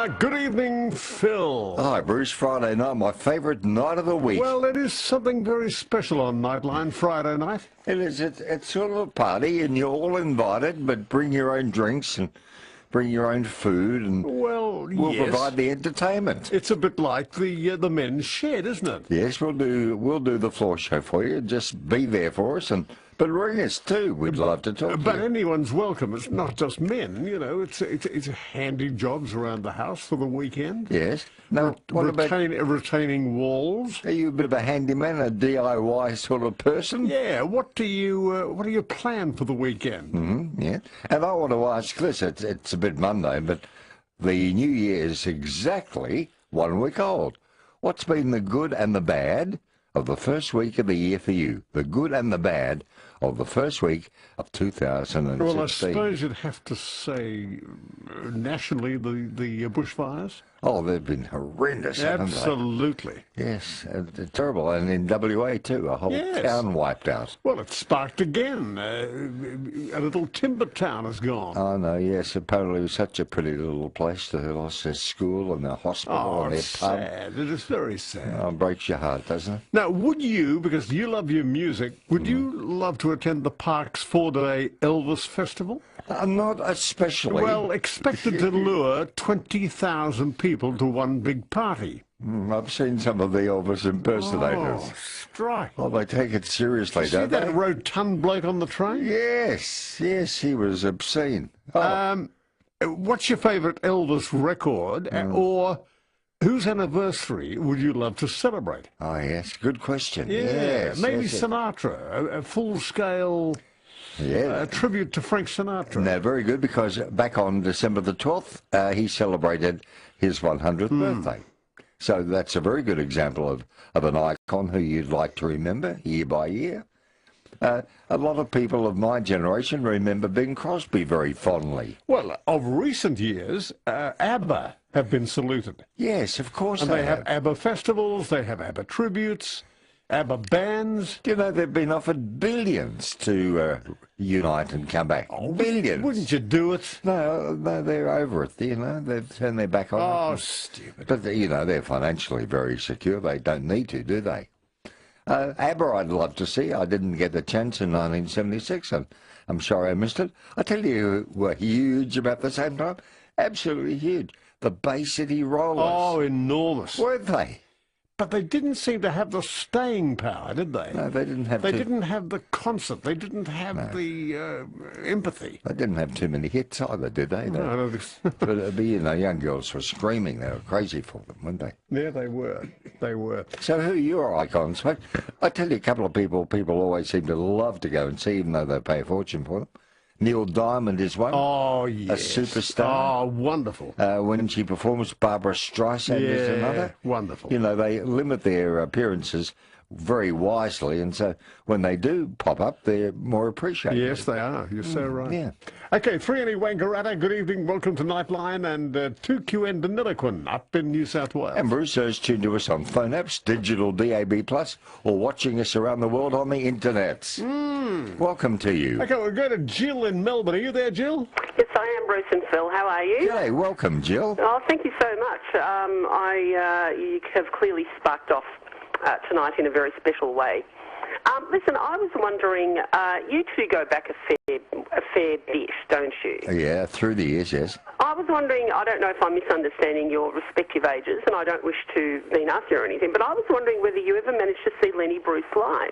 Good evening, Phil. Hi, Bruce. Friday night, my favourite night of the week. Well, it is something very special on Nightline Friday night. It is. It's sort of a party, and you're all invited, but bring your own drinks and bring your own food, and Well, we'll yes. provide the entertainment. It's a bit like the men's shed, isn't it? Yes, we'll do the floor show for you. Just be there for us, but ring us too. We'd love to talk But to you. anyone's welcome. It's not just men, you know. It's handy jobs around the house for the weekend. Yes. Now, what about? Retaining walls. Are you a bit of a handyman, a DIY sort of person? Yeah. What do you plan for the weekend? Yeah. And I want to ask this. It's a bit Monday, but the New Year is exactly 1 week old. What's been the good and the bad of the first week of the year for you? The good and the bad of the first week of 2016. Well, I suppose you'd have to say nationally the bushfires. Oh, they've been horrendous, haven't they? Absolutely. Yes, terrible. And in WA too, a whole Yes. town wiped out. Well, it's sparked again. A little timber town has gone. Oh, no, yes, apparently it was such a pretty little place. They lost their school and their hospital and their it's pub. sad. It is very sad. Oh, it breaks your heart, doesn't it? Now, would you, because you love your music, would you love to attend the Park's 4-day Elvis Festival? Not especially. Well, expected to lure 20,000 people to one big party. I've seen some of the Elvis impersonators. Oh, strike. Oh, they take it seriously, See don't that they? rotund bloke on the train? Yes, he was obscene. Oh, What's your favourite Elvis record, or whose anniversary would you love to celebrate? oh, yes, good question. Yeah, Yes, maybe yes, yes. Sinatra, a full-scale Yeah. tribute to Frank Sinatra. No, very good, because back on December the 12th, he celebrated his 100th birthday. So that's a very good example of an icon who you'd like to remember year by year. A lot of people of my generation remember Bing Crosby very fondly. Well, of recent years, ABBA have been saluted. Yes, of course And they they have have. ABBA festivals, they have ABBA tributes, ABBA bands. Do you know they've been offered billions to unite and come back? Billions. Wouldn't you do it? No, they're over it. You know, they've turned their back on Oh, it. stupid. But you know, they're financially very secure. They don't need to, do they? ABBA, I'd love to see. I didn't get the chance in 1976, and I'm sorry I missed it. I tell you, who were huge about the same time. Absolutely huge. The Bay City Rollers. Oh, enormous. Weren't they? But they didn't seem to have the staying power, did they? No, they didn't have. They didn't have the concert. They didn't have the empathy. They didn't have too many hits either, did they? No, I don't think But you know, young girls were screaming. They were crazy for them, weren't they? Yeah, they were. They were. So who are your icons? I tell you, a couple of people always seem to love to go and see, even though they pay a fortune for them. Neil Diamond is one. Oh, yes. A superstar. Oh, wonderful. When she performs, Barbara Streisand is another. Wonderful. You know, they limit their appearances very wisely, and so when they do pop up, they're more appreciated. Yes, they are. You're so right. Yeah. Okay, 3AW Wangaratta, good evening. Welcome to Nightline, and 2QN Deniliquin up in New South Wales. And Bruce is tuned to us on phone apps, digital DAB+, or watching us around the world on the internet. Welcome to you. Okay, we'll go to Jill in Melbourne. Are you there, Jill? Yes, I am, Bruce and Phil. How are you? G'day, welcome, Jill. Oh, thank you so much. You have clearly sparked off tonight in a very special way. Listen, I was wondering, you two go back a fair bit, don't you? Yeah, through the years, yes. I was wondering, I don't know if I'm misunderstanding your respective ages, and I don't wish to be nasty or anything, but I was wondering whether you ever managed to see Lenny Bruce live,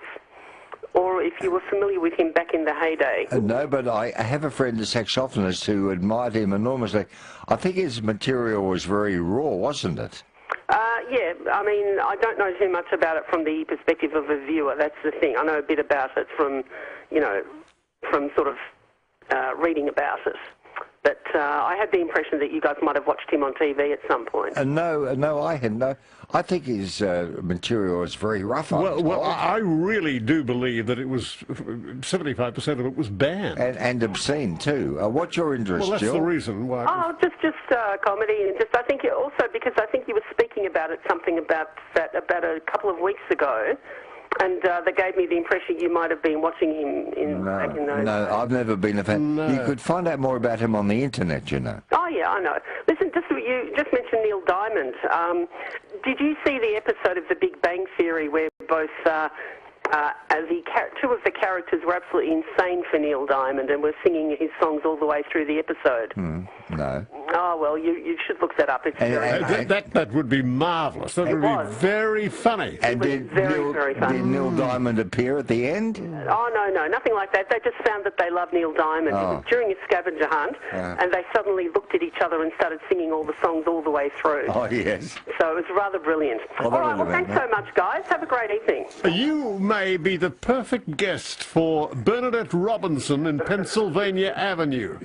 or if you were familiar with him back in the heyday. No, but I have a friend, a saxophonist, who admired him enormously. I think his material was very raw, wasn't it? Yeah, I mean, I don't know too much about it from the perspective of a viewer. That's the thing. I know a bit about it from, you know, from sort of reading about it. But I had the impression that you guys might have watched him on TV at some point. No, I hadn't. No. I think his material was very rough. Well, I really do believe that it was 75% of it was banned. And obscene too. What's your interest, Well, that's Jill? the reason why. Oh, just comedy, and just I think also because I think you were speaking about it, something about that about a couple of weeks ago. And they gave me the impression you might have been watching him back in those days. No, I've never been a fan. No. You could find out more about him on the internet, you know. Oh, yeah, I know. Listen, you just mentioned Neil Diamond. Did you see the episode of The Big Bang Theory where both two of the characters were absolutely insane for Neil Diamond and were singing his songs all the way through the episode? No. Oh, well, you should look that up. It's very funny. That would be marvellous. That would be very funny. And was very funny. did Neil Diamond appear at the end? Oh, no, nothing like that. They just found that they loved Neil Diamond. It was during a scavenger hunt, and they suddenly looked at each other and started singing all the songs all the way through. Oh, yes. So it was rather brilliant. All right, well, thanks so much, guys. Have a great evening. You may be the perfect guest for Bernadette Robinson in Pennsylvania Avenue.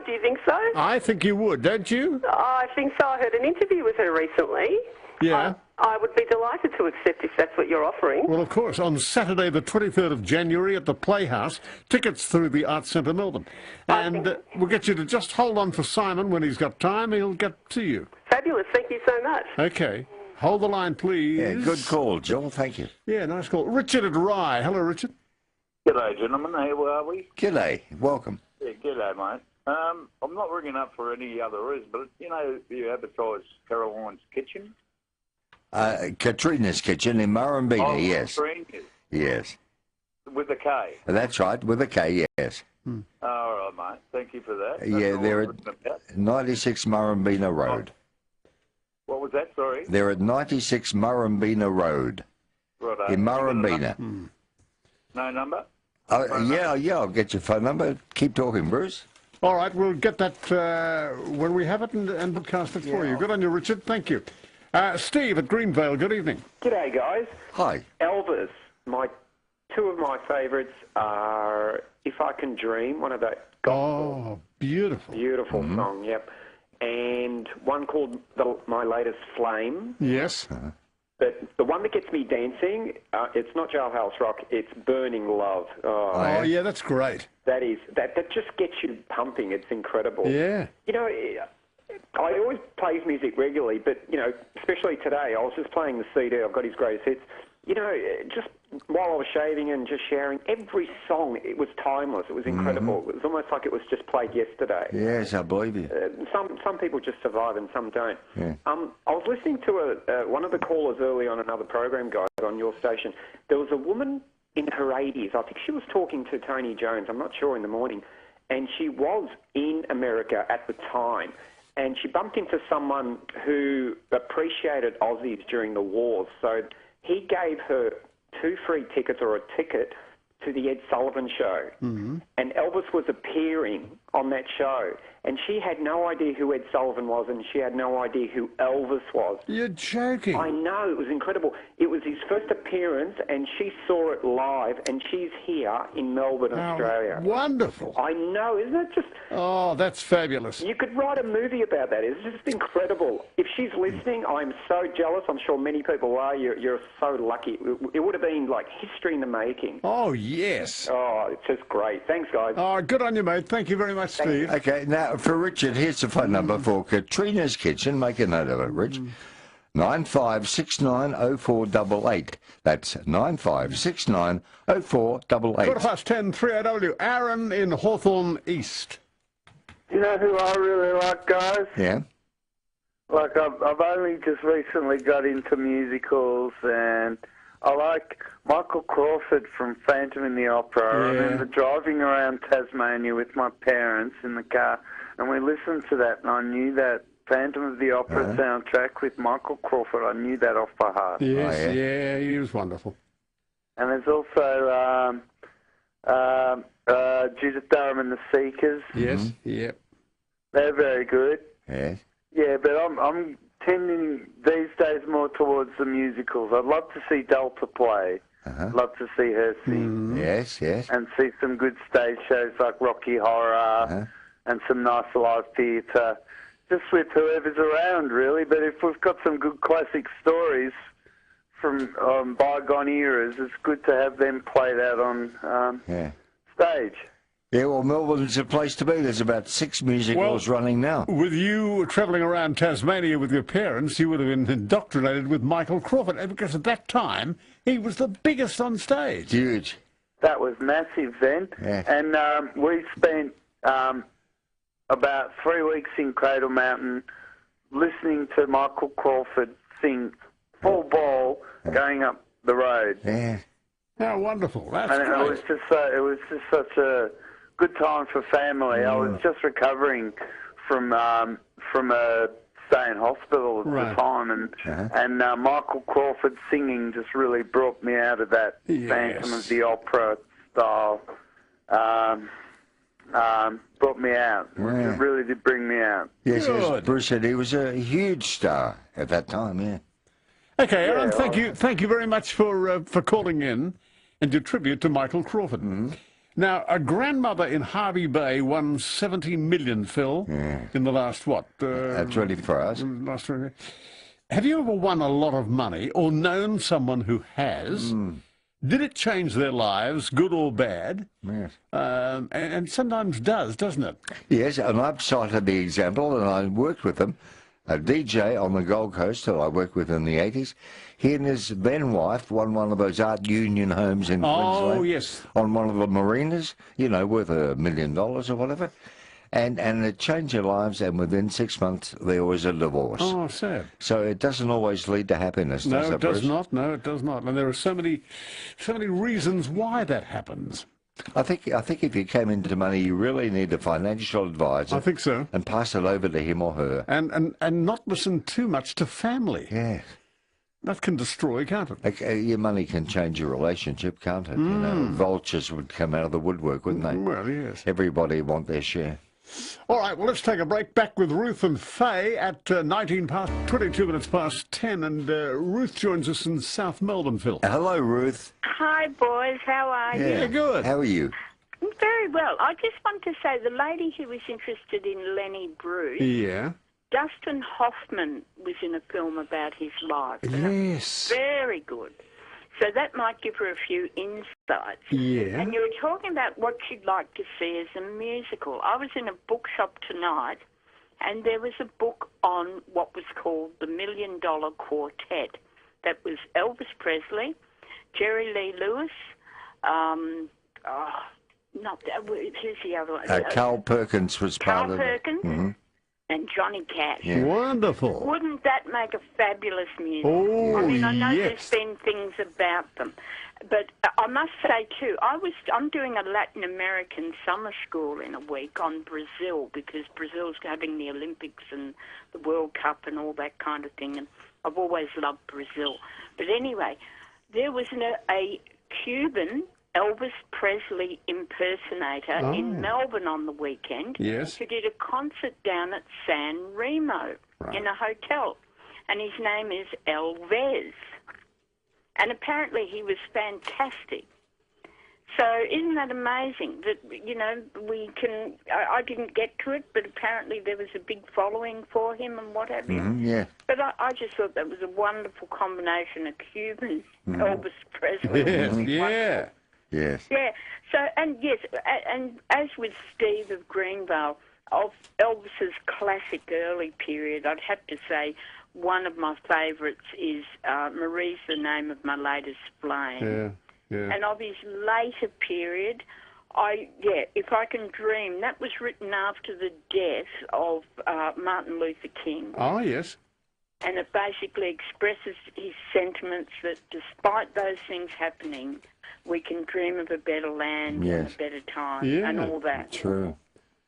Do you think so? I think you would, don't you? Oh, I think so. I heard an interview with her recently. Yeah. I would be delighted to accept if that's what you're offering. Well, of course, on Saturday the 23rd of January at the Playhouse, tickets through the Arts Centre Melbourne. And we'll get you to just hold on for Simon. When he's got time, he'll get to you. Fabulous. Thank you so much. Okay. Hold the line, please. Yeah, good call, Joel. Thank you. Yeah, nice call. Richard at Rye. Hello, Richard. G'day, gentlemen. How are we? G'day. Welcome. Yeah, g'day, mate. I'm not ringing up for any other reason, but, you advertise Caroline's Kitchen? Katrina's Kitchen in Murrumbina, yes. Katrina's. Yes. With a K? That's right, with a K, yes. All right, mate. Thank you for that. That's Yeah, all they're I'm at written about. 96 Murrumbina Road. What was that, sorry? They're at 96 Murrumbina Road Righto. in Murrumbina. No number? Yeah, I'll get your phone number. Keep talking, Bruce. All right, we'll get that when we have it and broadcast it for you. Good on you, Richard. Thank you. Steve at Greenvale, good evening. G'day, guys. Hi. Elvis. Two of my favourites are If I Can Dream, one of that gospel. Oh, beautiful. Beautiful song, yep. And one called My Latest Flame. Yes. But the one that gets me dancing, it's not Jailhouse Rock, it's Burning Love. Oh, yeah, that's great. That just gets you pumping. It's incredible. Yeah. You know, I always play his music regularly, but, especially today, I was just playing the CD. I've got his greatest hits. Just while I was shaving and just sharing, every song, it was timeless. It was incredible. It was almost like it was just played yesterday. Yes, I believe you. Some people just survive and some don't. Yeah. I was listening to one of the callers early on another program, guys, on your station. There was a woman in her 80s. I think she was talking to Tony Jones. I'm not sure, in the morning. And she was in America at the time. And she bumped into someone who appreciated Aussies during the wars. So he gave her 2 free tickets or a ticket to the Ed Sullivan Show. And Elvis was appearing on that show. And she had no idea who Ed Sullivan was, and she had no idea who Elvis was. You're joking. I know, it was incredible. It was his first appearance, and she saw it live, and she's here in Melbourne, Australia. Wonderful. I know, isn't it just... Oh, that's fabulous. You could write a movie about that. It's just incredible. If she's listening, I'm so jealous. I'm sure many people are. You're so lucky. It would have been like history in the making. Oh, yes. Oh, it's just great. Thanks, guys. Oh, good on you, mate. Thank you very much, Steve. Okay, now for Richard, here's the phone number for Katrina's Kitchen. Make a note of it, Rich. 95690488. That's 95690488. 10:15, 3AW. Aaron in Hawthorne East. You know who I really like, guys? Yeah. Like, I've only just recently got into musicals, and I like Michael Crawford from Phantom in the Opera. I remember driving around Tasmania with my parents in the car, and we listened to that, and I knew that Phantom of the Opera soundtrack with Michael Crawford. I knew that off by heart. Yes, yeah, he was wonderful. And there's also Judith Durham and the Seekers. Yes, yep. They're very good. Yes. Yeah, but I'm tending these days more towards the musicals. I'd love to see Delta play. I'd love to see her sing. Yes, yes. And see some good stage shows like Rocky Horror and some nice live theatre. Just with whoever's around, really. But if we've got some good classic stories from bygone eras, it's good to have them played out on stage. Yeah, well, Melbourne's a place to be. There's about 6 musicals running now. With you travelling around Tasmania with your parents, you would have been indoctrinated with Michael Crawford, because at that time he was the biggest on stage. Huge. That was massive then. Yeah. And we spent about 3 weeks in Cradle Mountain listening to Michael Crawford sing full ball going up the road. Yeah. How wonderful. That's And great. it was just such a good time for family. I was just recovering from a stay in hospital at the time, and Michael Crawford singing just really brought me out of that Phantom of the Opera style. Brought me out. Yeah. It really did bring me out. Yes, as Good. Bruce said, he was a huge star at that time, yeah. Okay, Aaron, thank you very much for calling in and your tribute to Michael Crawford. Now, a grandmother in Harvey Bay won 70 million, Phil, in the last, 24 hours. Last 20. Have you ever won a lot of money or known someone who has? Did it change their lives, good or bad? Yes. And sometimes does, doesn't it? Yes, and I've cited the example, and I worked with him. A DJ on the Gold Coast that I worked with in the 80s. He and his then wife won one of those art union homes in Queensland. Yes. On one of the marinas, worth $1 million or whatever. And it changed their lives, and within 6 months, there was a divorce. Oh, sad. So it doesn't always lead to happiness, does No, it, it does Bruce? not. No, it does not. And there are so many reasons why that happens. I think if you came into money, you really need a financial advisor. I think so. And pass it over to him or her. And not listen too much to family. Yeah. That can destroy, can't it? Like, your money can change your relationship, can't it? Vultures would come out of the woodwork, wouldn't they? Well, yes. Everybody want their share. All right, well, let's take a break. Back with Ruth and Faye at 22 minutes past 10. And Ruth joins us in South Melbourne, Phil. Hello, Ruth. Hi, boys. How are you? Yeah, good. How are you? Very well. I just want to say the lady who was interested in Lenny Bruce, Yeah. Dustin Hoffman, was in a film about his life. Yes. Very good. So that might give her a few insights. Yeah. And you were talking about what she'd like to see as a musical. I was in a bookshop tonight, and there was a book on what was called the $1 Million Quartet. That was Elvis Presley, Jerry Lee Lewis, who's the other one? Carl Perkins was part Carl of it. Perkins and Johnny Cash. Yeah. Wonderful. Wouldn't that make a fabulous musical? Oh, I mean, I know yes. there's been things about them, but I must say too, I'm doing a Latin American summer school in a week on Brazil, because Brazil's having the Olympics and the World Cup and all that kind of thing, and I've always loved Brazil. But anyway, there was a Cuban Elvis Presley impersonator in Melbourne on the weekend, Yes. who did a concert down at San Remo in a hotel, and his name is Elvis. And apparently he was fantastic. So isn't that amazing that, we can... I didn't get to it, but apparently there was a big following for him and what have you. Yeah. But I just thought that was a wonderful combination of Cuban Elvis Presley. Yes. Yeah. Yes. Yeah. So, and yes, and as with Steve of Greenvale, of Elvis's classic early period, I'd have to say one of my favourites is Marie's the Name of My Latest Flame. Yeah. Yeah. And of his later period, If I Can Dream, that was written after the death of Martin Luther King. Oh, yes. And it basically expresses his sentiments that despite those things happening, we can dream of a better land and a better time and all that. True.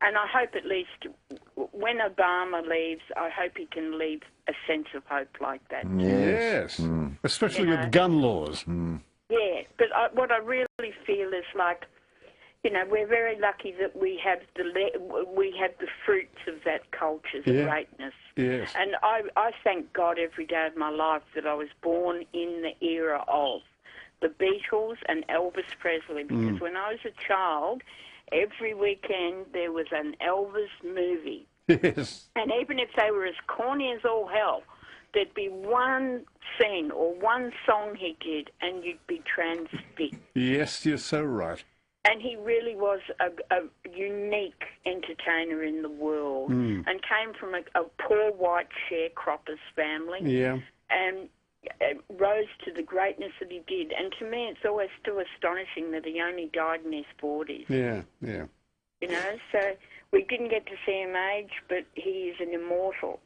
And I hope at least when Obama leaves, I hope he can leave a sense of hope like that. Yes. Especially with gun laws. Yeah, but what I really feel is like, we're very lucky that we have the fruits of that culture, the greatness. Yes. And I thank God every day of my life that I was born in the era of the Beatles and Elvis Presley, because when I was a child, every weekend there was an Elvis movie. Yes. And even if they were as corny as all hell, there'd be one scene or one song he did, and you'd be transfixed. Yes, you're so right. And he really was a unique entertainer in the world, and came from a poor white sharecroppers family. Yeah. And rose to the greatness that he did. And to me, it's always still astonishing that he only died in his 40s. Yeah, yeah. You know, so we didn't get to see him age, but he is an immortal.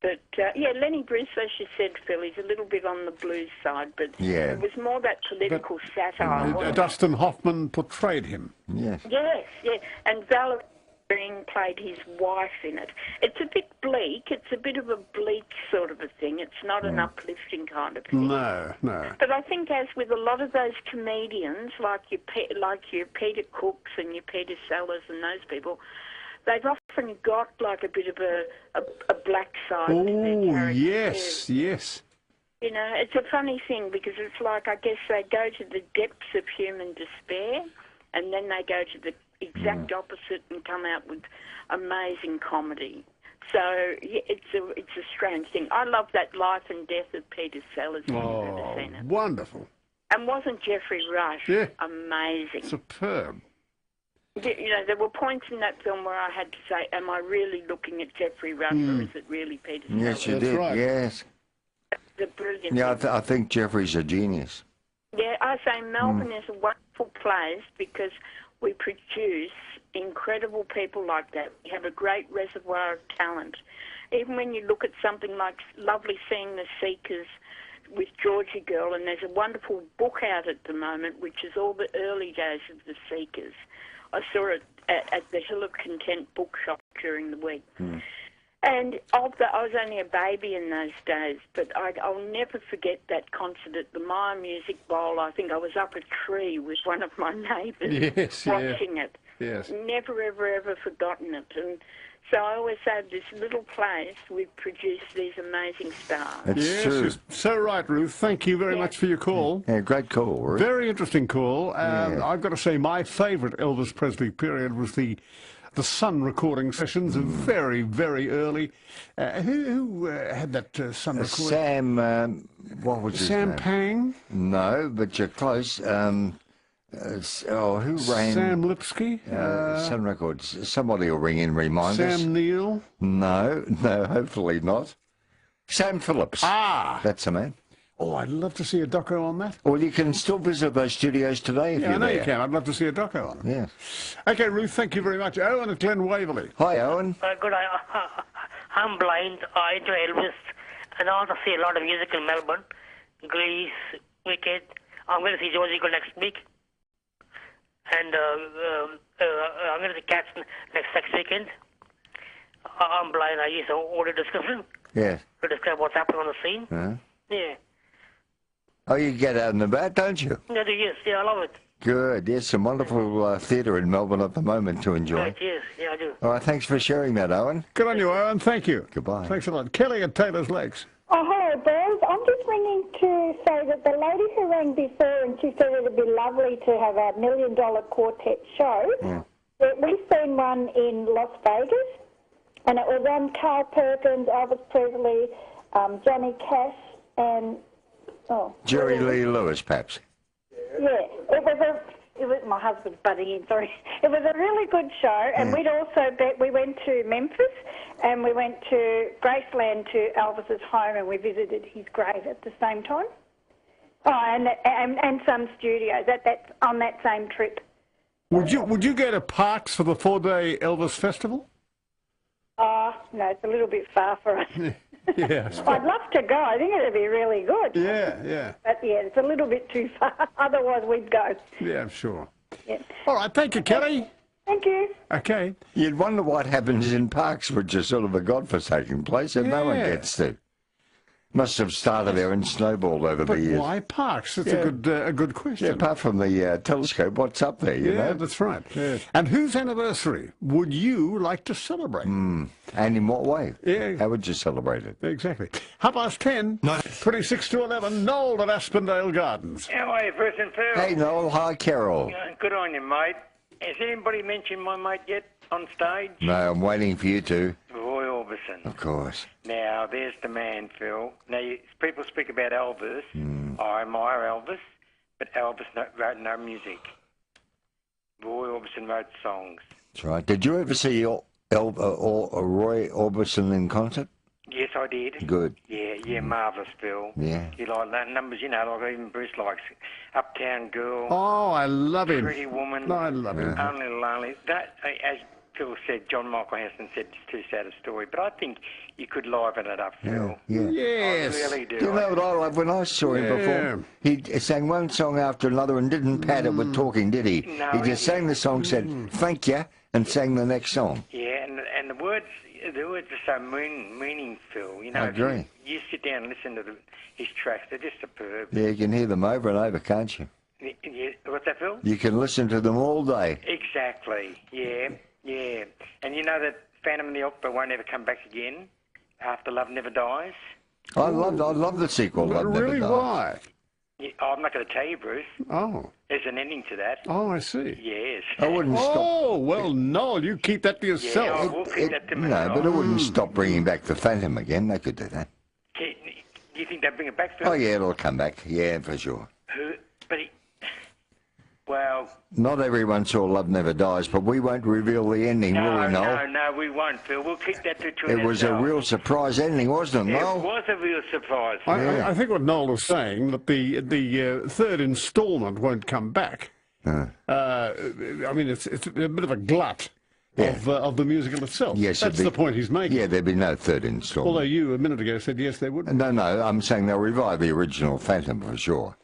But, yeah, Lenny Bruce, as you said, Phil, he's a little bit on the blues side, but Yeah. it was more that political satire. wasn't it? Dustin Hoffman portrayed him. Yes. Yes, yeah. And Valerie Green played his wife in it. It's a bit bleak. It's a bit of a bleak sort of a thing. It's not an uplifting kind of thing. No, no. But I think, as with a lot of those comedians, like your Peter Cooks and your Peter Sellers and those people, they've often got like a bit of a black side to their Oh, character. yes, yes. You know, it's a funny thing because it's like, I guess they go to the depths of human despair and then they go to the exact opposite and come out with amazing comedy. So yeah, it's a strange thing. I love that Life and Death of Peter Sellers. If you've ever seen it. Wonderful. And wasn't Jeffrey Rush amazing? Superb. You know, there were points in that film where I had to say, am I really looking at Jeffrey Rush or is it really Peter Sellers? Yes, you That's did. right. Yes. The brilliant Yeah, thing. I think Jeffrey's a genius. Yeah, I say Melbourne is a wonderful place because we produce incredible people like that. We have a great reservoir of talent. Even when you look at something like Lovely Seeing the Seekers with Georgie Girl, and there's a wonderful book out at the moment, which is all the early days of the Seekers. I saw it at the Hill of Content bookshop during the week. And I was only a baby in those days, but I'll never forget that concert at the Myer Music Bowl. I think I was up a tree with one of my neighbours watching it. Yes. Never, ever forgotten it. And so I always say, this little place, we've produced these amazing stars. It's Yes, true. you're so right, Ruth. Thank you very much for your call. Yeah, great call, Ruth. Very interesting call. I've got to say, my favourite Elvis Presley period was the Sun recording sessions, very, very early. Who had that Sun recording? Sam, what was his Sam name? Pang? No, but you're close. Who ran Sam Lipsky? Sun Records? Somebody will ring in and remind us. Sam Neill? No, hopefully not. Sam Phillips. Ah! That's the man. Oh, I'd love to see a doco on that. Well, you can still visit those studios today if Yeah, you're I know there. you can. I'd love to see a doco on it. Yeah. Okay, Ruth, thank you very much. Owen at Glen Waverley. Hi, Owen. Good. I'm blind. I enjoy Elvis, and I also see a lot of music in Melbourne. Grease, Wicked. I'm going to see Georgie Girl next week, and I'm going to see Cats next weekend. I'm blind. I use an audio description Yeah. to describe what's happening on the scene. Huh? Yeah. Oh, you get out and about, don't you? Yeah, yes. Yeah, I love it. Good. Yes, some wonderful theatre in Melbourne at the moment to enjoy. Right, yes. Yeah, I do. All right, thanks for sharing that, Owen. Good on you, Owen. Thank you. Goodbye. Thanks a lot. Kelly at Taylor's Lakes. Oh, hello, boys. I'm just ringing to say that the lady who rang before and she said it would be lovely to have a $1 Million Quartet show. That we've seen one in Las Vegas, and it was on Carl Perkins, Elvis Presley, Johnny Cash, and Jerry Lee Lewis, perhaps. yeah, it was my husband's butting in. Sorry, it was a really good show, and we went to Memphis, and we went to Graceland to Elvis's home, and we visited his grave at the same time. Oh, and some studios that's on that same trip. Would you go to Parks for the 4-day Elvis Festival? No, it's a little bit far for us. Yeah. I'd love to go. I think it'd be really good. Yeah. But yeah, it's a little bit too far. Otherwise, we'd go. Yeah, I'm sure. Yeah. All right, thank you, Kelly. Thank you. Okay. You'd wonder what happens in parks, which is sort of a godforsaken place that no one Yeah. gets to. Must have started there and snowballed over But the years. why Parks? That's a good question. Yeah, apart from the telescope, what's up there, you Yeah, know? that's right. Yeah. And whose anniversary would you like to celebrate? And in what way? Yeah. How would you celebrate it? Exactly. 10:30, 26 to 11, Noel at Aspendale Gardens. How are you, Bruce and Phil? Hey, Noel. Hi, Carol. Good on you, mate. Has anybody mentioned my mate yet on stage? No, I'm waiting for you to. Roy Orbison. Of course. Now, there's the man, Phil. Now, people speak about Elvis. I admire Elvis, but Elvis wrote no music. Roy Orbison wrote songs. That's right. Did you ever see Roy Orbison in concert? Yes, I did. Good. Yeah, marvellous, Phil. Yeah. You like that numbers, like even Bruce likes Uptown Girl. Oh, I love him. Pretty Woman. I love him. Only Lonely. That, as Phil said, John Michael Hansen said it's too sad a story, but I think you could liven it up, Phil. Yeah. Yes. I really do. Do you know what I love? When I saw him perform, he sang one song after another and didn't pad it with talking, did he? No, he just sang the song, said, thank you, and sang the next song. Yeah, and the words are so meaningful. I agree. You sit down and listen to his tracks; they're just superb. Yeah, you can hear them over and over, can't you? Yeah, what's that, Phil? You can listen to them all day. Exactly. Yeah. And you know that Phantom of the Opera won't ever come back again after Love Never Dies. I love the sequel. Love Never Really? Dies. Why? Yeah, I'm not going to tell you, Bruce. Oh. There's an ending to that. Oh, I see. Yes. I wouldn't stop. Oh, well, Noel, you keep that to Yeah, yourself. I will keep that to myself. No, but it wouldn't stop bringing back the Phantom again. They could do that. Do you think they'll bring it back, Phil? Oh, yeah, it'll come back. Yeah, for sure. Well... Not everyone saw Love Never Dies, but we won't reveal the ending, will we, Noel? No, we won't, Phil. We'll keep that to It was a real surprise ending, wasn't it, Noel? It was a real surprise. I think what Noel was saying, that the third instalment won't come back. I mean, it's a bit of a glut of the musical itself. Yes, that's the point he's making. Yeah, there'd be no third installment. Although you, a minute ago, said yes, there would. No, I'm saying they'll revive the original Phantom for sure.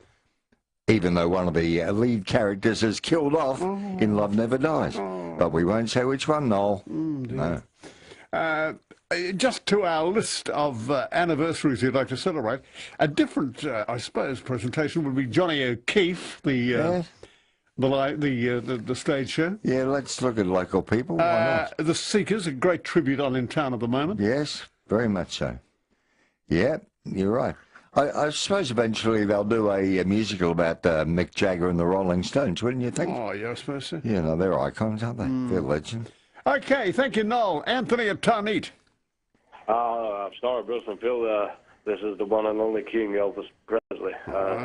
Even though one of the lead characters is killed off in Love Never Dies. But we won't say which one, Noel. No. Just to our list of anniversaries you'd like to celebrate, a different, I suppose, presentation would be Johnny O'Keefe, the stage show. Yeah, let's look at local people. Why not? The Seekers, a great tribute on in town at the moment. Yes, very much so. Yeah, you're right. I suppose eventually they'll do a musical about Mick Jagger and the Rolling Stones, wouldn't you think? Oh, yeah, I suppose so. Yeah, no, they're icons, aren't they? They're legends. Okay, thank you, Noel. Anthony at Tarneet. I'm sorry, Bruce and Phil. This is the one and only King, Elvis Presley. I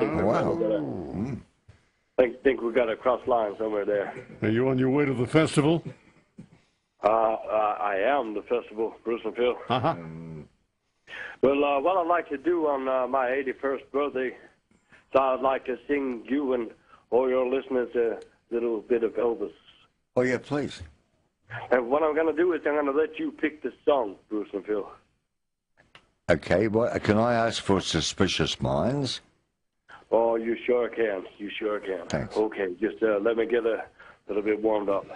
think we've got to cross line somewhere there. Are you on your way to the festival? I am the festival, Bruce and Phil. Well, what I'd like to do on my 81st birthday, so I'd like to sing you and all your listeners a little bit of Elvis. Oh, yeah, please. And what I'm going to do is I'm going to let you pick the song, Bruce and Phil. Okay, well, can I ask for Suspicious Minds? Oh, you sure can. You sure can. Thanks. Okay, just let me get a little bit warmed up.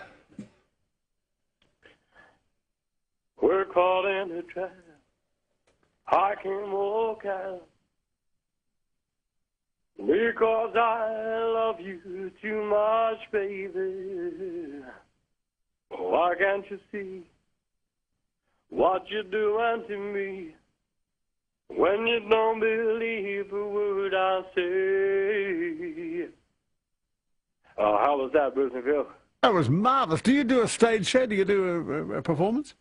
We're caught in a trap. I can't walk out because I love you too much, baby. Why can't you see what you're doing to me when you don't believe a word I say? How was that, Bruce and Phil? That was marvellous. Do you do a stage show? Do you do a performance?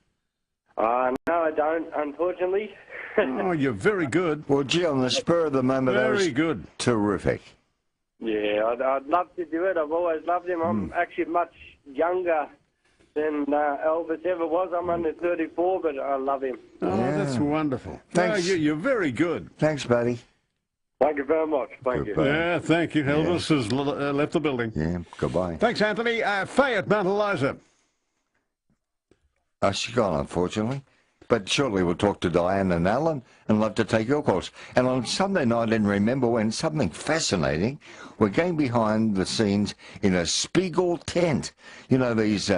No, I don't, unfortunately. Oh, you're very good. Well, gee, on the spur of the moment, that was Very good. Terrific. Yeah, I'd love to do it. I've always loved him. I'm actually much younger than Elvis ever was. I'm only 34, but I love him. Oh, that's wonderful. Thanks. No, you're very good. Thanks, buddy. Thank you very much. Thank you. Yeah, thank you. Elvis has left the building. Yeah, goodbye. Thanks, Anthony. Faye at Mount Eliza. She's gone, unfortunately. But shortly we'll talk to Diane and Alan and love to take your calls. And on Sunday night in Remember When, something fascinating, we're going behind the scenes in a Spiegel tent. You know, these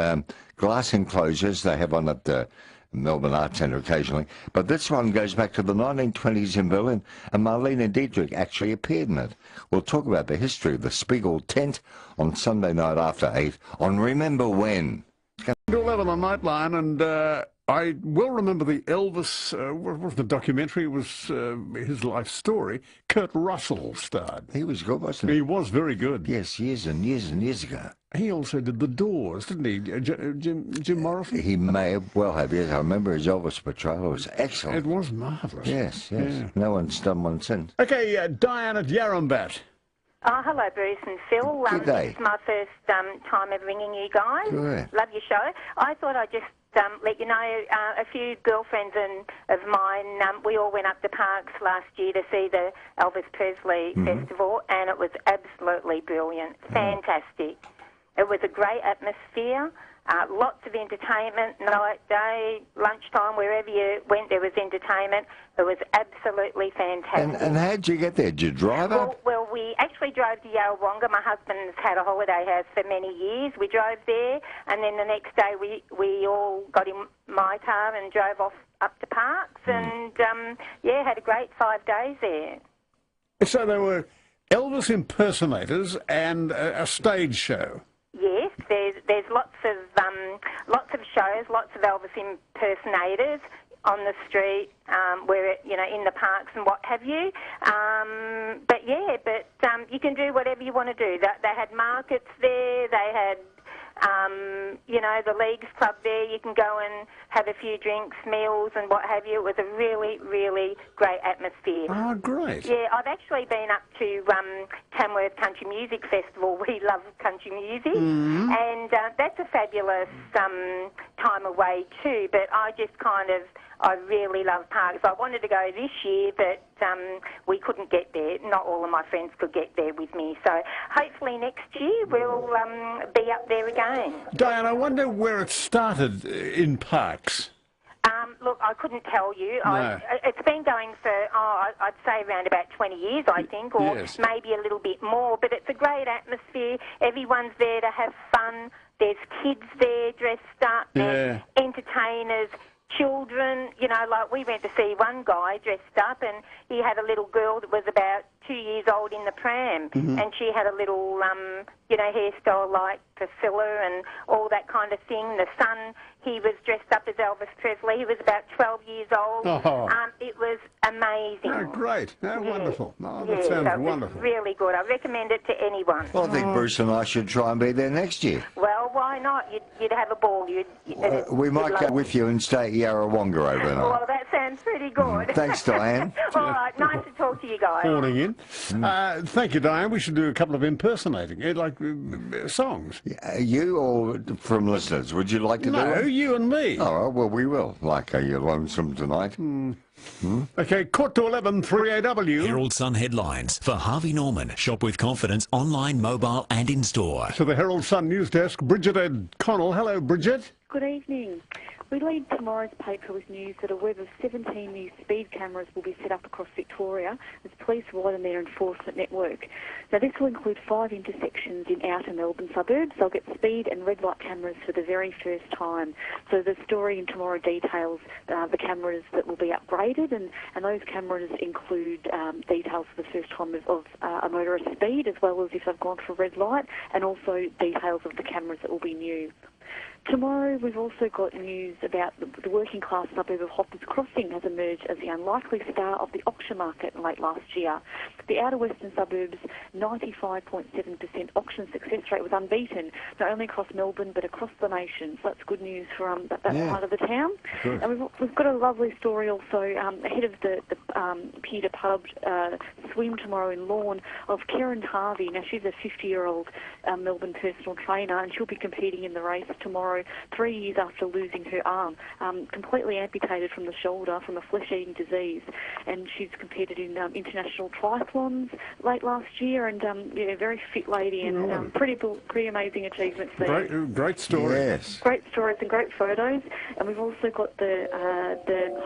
glass enclosures they have on at the Melbourne Arts Centre occasionally. But this one goes back to the 1920s in Berlin, and Marlene Dietrich actually appeared in it. We'll talk about the history of the Spiegel tent on Sunday night after 8 on Remember When. 11 on Nightline, and I well remember the Elvis, what was the documentary? It was his life story. Kurt Russell starred. He was good, wasn't he? He was very good. Yes, years and years and years ago. He also did The Doors, didn't he? Jim Morrison? He may well have, yes. I remember his Elvis portrayal. It was excellent. It was marvellous. Yes. Yeah. No one's done one since. Okay, Diane at Yarrambat. Oh, hello, Bruce and Phil. Good day. This is my first time of ringing you guys. Good. Love your show. I thought I'd just let you know a few girlfriends of mine, we all went up to Parks last year to see the Elvis Presley Festival, and it was absolutely brilliant. Fantastic. It was a great atmosphere. Lots of entertainment, night, day, lunchtime, wherever you went, there was entertainment. It was absolutely fantastic. And how'd you get there? Did you drive up? Well, we actually drove to Yarrawonga. My husband's had a holiday house for many years. We drove there, and then the next day we all got in my car and drove off up to Parks, and had a great 5 days there. So there were Elvis impersonators and a stage show. Yes, there's lots of shows, lots of Elvis impersonators on the street, where in the parks and what have you. But you can do whatever you want to do. They had markets there. They had the Leagues Club there. You can go and have a few drinks, meals, and what have you. It was a really, really great atmosphere. Oh, great. Yeah, I've actually been up to Tamworth Country Music Festival. We love country music, and that's a fabulous time away too. But I really love Parks. I wanted to go this year, but we couldn't get there. Not all of my friends could get there with me. So hopefully next year we'll be up there again. Diane, I wonder where it started in Parks. Look, I couldn't tell you. No. It's been going for, I'd say around about 20 years, I think, or maybe a little bit more. But it's a great atmosphere. Everyone's there to have fun. There's kids there dressed up. There's entertainers, children. Like we went to see one guy dressed up, and he had a little girl that was about 2 years old in the pram, and she had a little, hairstyle like Priscilla and all that kind of thing. The son, he was dressed up as Elvis Presley. He was about 12 years old. Oh. It was amazing. Oh, great. Oh, wonderful. Oh, that sounds wonderful. Really good. I recommend it to anyone. Well, I think Bruce and I should try and be there next year. Well, why not? You'd have a ball. We might go with you and stay at Yarrawonga overnight. Well, that sounds pretty good. Thanks, Diane. All right. Nice to talk to you guys. Calling in. Thank you, Diane. We should do a couple of impersonating, songs. You or from listeners? Would you like to do No, it? you and me. Oh, well, we will. Like You're Lonesome Tonight. Okay, quarter to 11, 3AW. Herald Sun headlines for Harvey Norman. Shop with confidence online, mobile and in-store. To the Herald Sun news desk, Bridget O'Connell. Hello, Bridget. Good evening. We lead tomorrow's paper with news that a web of 17 new speed cameras will be set up across Victoria as police widen their enforcement network. Now, this will include 5 intersections in outer Melbourne suburbs. They'll get speed and red light cameras for the very first time. So the story in tomorrow details the cameras that will be upgraded, and those cameras include details for the first time of a motorist speed, as well as if they've gone for red light, and also details of the cameras that will be new. Tomorrow we've also got news about the working class suburb of Hoppers Crossing has emerged as the unlikely star of the auction market late last year. The outer western suburbs' 95.7% auction success rate was unbeaten, not only across Melbourne but across the nation. So that's good news for that part of the town. Good. And we've got a lovely story also ahead of the Pewter Pub swim tomorrow in Lorne of Karen Harvey. Now she's a 50-year-old Melbourne personal trainer, and she'll be competing in the race tomorrow, 3 years after losing her arm, completely amputated from the shoulder from a flesh-eating disease. And she's competed in international triathlons late last year, and very fit lady, and pretty amazing achievements there. Great story. Yes. Great stories and great photos. And we've also got the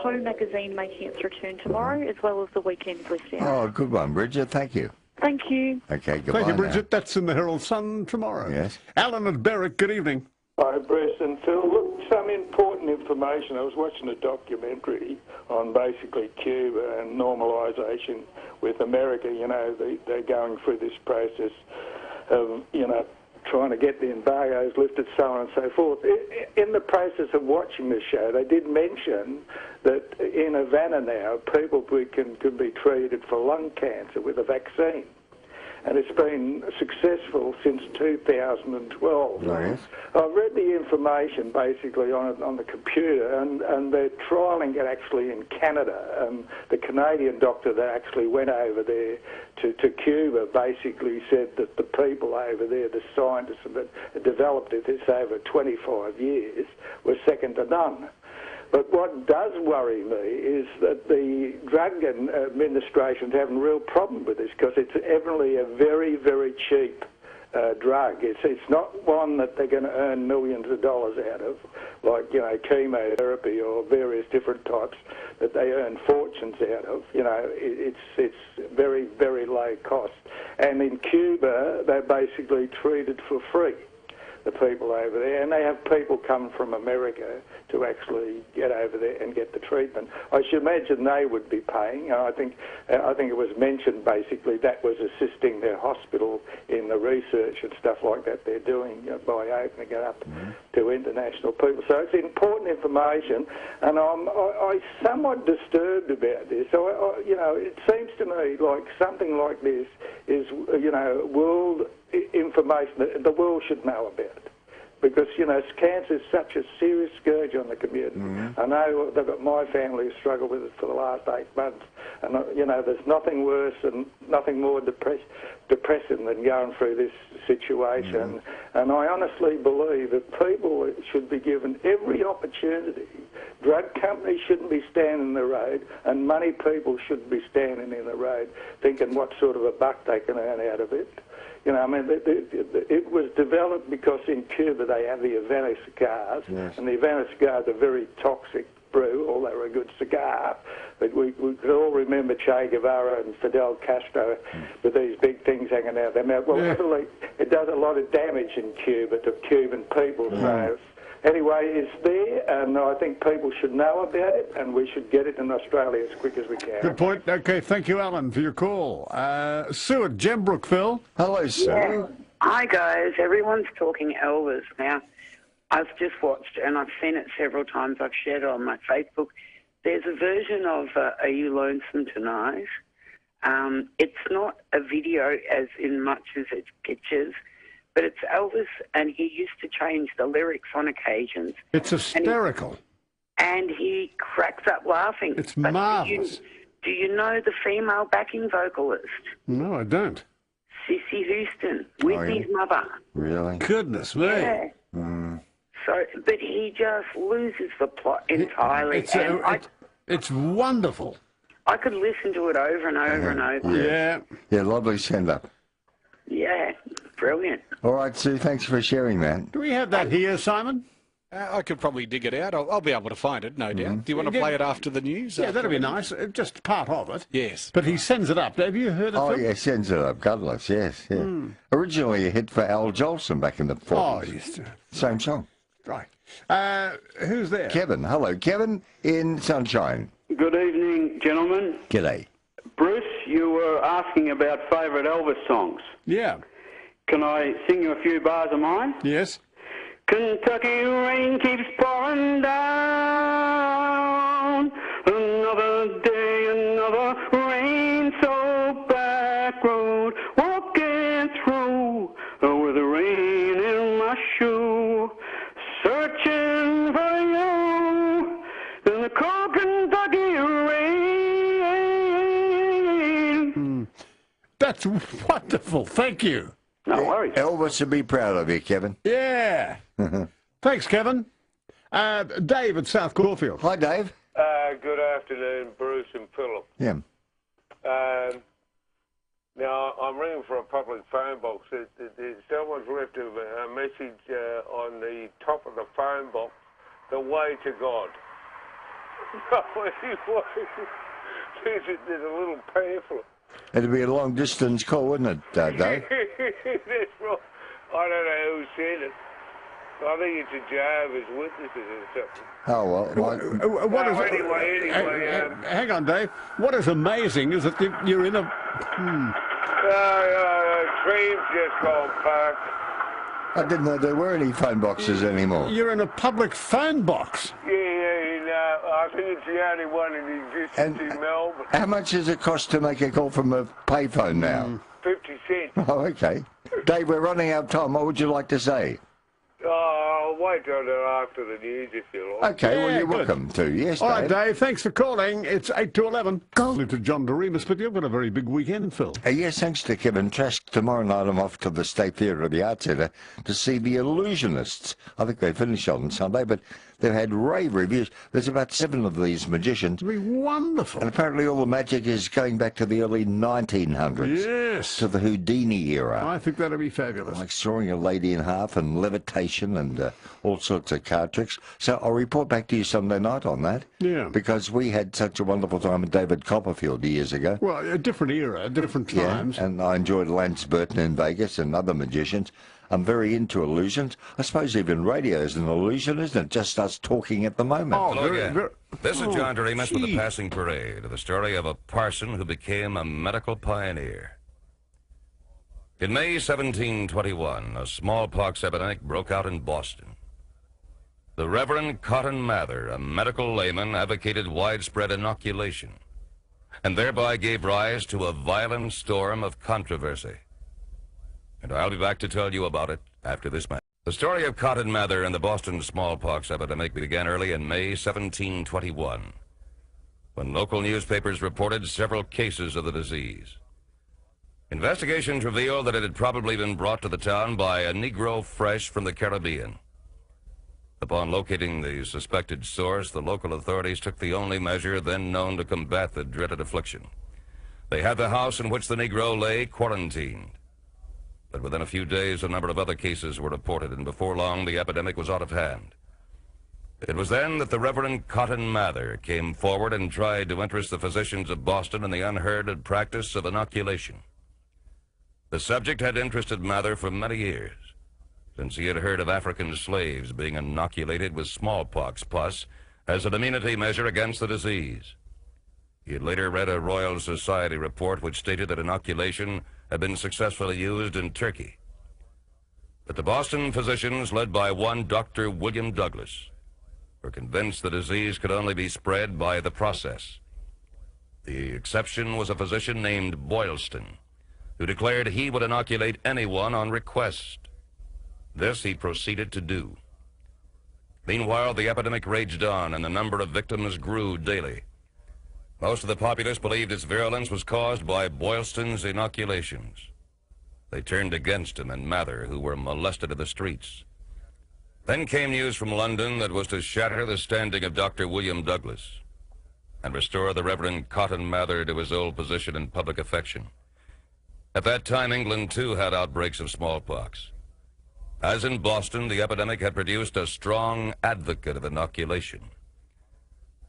Home magazine making its return tomorrow, as well as the weekend list out. Oh, good one, Bridget. Thank you. Thank you. Okay, goodbye. Thank you, Bridget. Now. That's in the Herald Sun tomorrow. Yes. Alan and Berwick, good evening. Hi, Bruce and Phil. Look, some important information. I was watching a documentary on basically Cuba and normalisation with America. They're going through this process of, trying to get the embargoes lifted, so on and so forth. In the process of watching the show, they did mention that in Havana now, people can be treated for lung cancer with a vaccine. and it's been successful since 2012. Nice. I've read the information basically on the computer, and they're trialling it actually in Canada. The Canadian doctor that actually went over there to Cuba basically said that the people over there, the scientists that developed it this over 25 years, were second to none. But what does worry me is that the Drug Administration is having a real problem with this, because it's evidently a very, very cheap drug. It's not one that they're going to earn millions of dollars out of, like, you know, chemotherapy or various different types that they earn fortunes out of. You know, it's very, very low cost. And in Cuba, they're basically treated for free, the people over there, and they have people come from America to actually get over there and get the treatment. I should imagine they would be paying. I think it was mentioned basically that was assisting their hospital in the research and stuff like that they're doing by opening it up to international people. So it's important information, and I'm somewhat disturbed about this. So you know, it seems to me like something like this is, you know, world information that the world should know about. Because, you know, cancer is such a serious scourge on the community. I know that my family has struggled with it for the last 8 months. And, you know, there's nothing worse and nothing more depressing than going through this situation. And I honestly believe that people should be given every opportunity. Drug companies shouldn't be standing in the road, and money people shouldn't be standing in the road thinking what sort of a buck they can earn out of it. You know, I mean, it was developed because in Cuba they have the Havana cigars, and the Havana cigars are very toxic brew, although they're a good cigar. But we could all remember Che Guevara and Fidel Castro with these big things hanging out their mouth. Well, actually, it does a lot of damage in Cuba to Cuban people. So anyway, it's there, and I think people should know about it, and we should get it in Australia as quick as we can. Good point. Okay, thank you, Alan, for your call. Sue at Gembrookville. Hello, Sue. Yeah. Hi, guys. Everyone's talking Elvis now. I've just watched, and I've seen it several times. I've shared it on my Facebook. There's a version of Are You Lonesome Tonight? It's not a video as in much as it's pictures, but it's Elvis, and he used to change the lyrics on occasions. It's hysterical. And he cracks up laughing. It's marvellous. Do you know the female backing vocalist? No, I don't. Sissy Houston, Whitney's mother. Really? Goodness me. Yeah. So, but he just loses the plot entirely. It's wonderful. I could listen to it over and over and over. Yeah, lovely send-up. Yeah, brilliant. All right, Sue, thanks for sharing that. Do we have that here, Simon? I could probably dig it out. I'll be able to find it, no doubt. Do you want to play it after the news? Yeah, that'd be nice. Just part of it. Yes. But he sends it up. Have you heard of it? Oh, yeah, sends it up. Godless, yes. Yeah. Originally a hit for Al Jolson back in the 40s. Oh, yes. Same song. Right. Who's there? Kevin. Hello, Kevin in Sunshine. Good evening, gentlemen. G'day. Bruce, you were asking about favourite Elvis songs. Yeah. Can I sing you a few bars of mine? Yes. Kentucky rain keeps pouring down. Another day, another rain, so back road, walking through with the rain in my shoe, searching for you in the cold Kentucky rain. That's wonderful. Thank you. No worries. Elvis would be proud of you, Kevin. Yeah. Thanks, Kevin. Dave at South Caulfield. Hi, Dave. Good afternoon, Bruce and Philip. Yeah. Now, I'm ringing for a public phone box. Someone's left a message on the top of the phone box, the way to God. There's a little pamphlet. It'd be a long-distance call, wouldn't it, Dave? That's right. I don't know who said it. I think it's a Jehovah's Witnesses or something. Oh, well. Anyway, hang on, Dave. What is amazing is that you're in a... Train's just gone parked. I didn't know there were any phone boxes anymore. You're in a public phone box. I think it's the only one in existence in Melbourne. How much does it cost to make a call from a payphone now? 50 sense. Oh, okay. Dave, we're running out of time. What would you like to say? Oh, I'll wait till after the news if you like. Okay, well, Yeah, you're good. welcome to. Yes, All right, Dave. Dave, thanks for calling. It's 8 to 11. Go to John Doremus, but you've got a very big weekend, Phil. Yes, thanks to Kevin Trask. Tomorrow night I'm off to the State Theatre of the Arts Centre to see The Illusionists. I think they finish on Sunday, but they've had rave reviews. There's about 7 of these magicians. It'll be wonderful. And apparently all the magic is going back to the early 1900s. Yes. To the Houdini era. I think that'll be fabulous. Like sawing a lady in half and levitation and all sorts of card tricks. So I'll report back to you Sunday night on that. Yeah. Because we had such a wonderful time at David Copperfield years ago. Well, a different era, different times. Yeah, and I enjoyed Lance Burton in Vegas and other magicians. I'm very into illusions. I suppose even radio is an illusion, isn't it? Just us talking at the moment. Oh, Hello again. This is John Doremus with gee. the Passing Parade, the story of a parson who became a medical pioneer. In May 1721, a smallpox epidemic broke out in Boston. The Reverend Cotton Mather, a medical layman, advocated widespread inoculation, and thereby gave rise to a violent storm of controversy. And I'll be back to tell you about it after this match. The story of Cotton Mather and the Boston smallpox epidemic began early in May 1721, when local newspapers reported several cases of the disease. Investigations revealed that it had probably been brought to the town by a Negro fresh from the Caribbean. Upon locating the suspected source, the local authorities took the only measure then known to combat the dreaded affliction. They had the house in which the Negro lay quarantined. But within a few days, a number of other cases were reported, and before long, the epidemic was out of hand. It was then that the Reverend Cotton Mather came forward and tried to interest the physicians of Boston in the unheard-of practice of inoculation. The subject had interested Mather for many years, since he had heard of African slaves being inoculated with smallpox pus as an immunity measure against the disease. He had later read a Royal Society report which stated that inoculation had been successfully used in Turkey. But the Boston physicians, led by one Dr. William Douglas, were convinced the disease could only be spread by the process. The exception was a physician named Boylston, who declared he would inoculate anyone on request. This he proceeded to do. Meanwhile, the epidemic raged on, and the number of victims grew daily. Most of the populace believed its virulence was caused by Boylston's inoculations. They turned against him and Mather, who were molested in the streets. Then came news from London that was to shatter the standing of Dr. William Douglas and restore the Reverend Cotton Mather to his old position in public affection. At that time, England, too, had outbreaks of smallpox. As in Boston, the epidemic had produced a strong advocate of inoculation.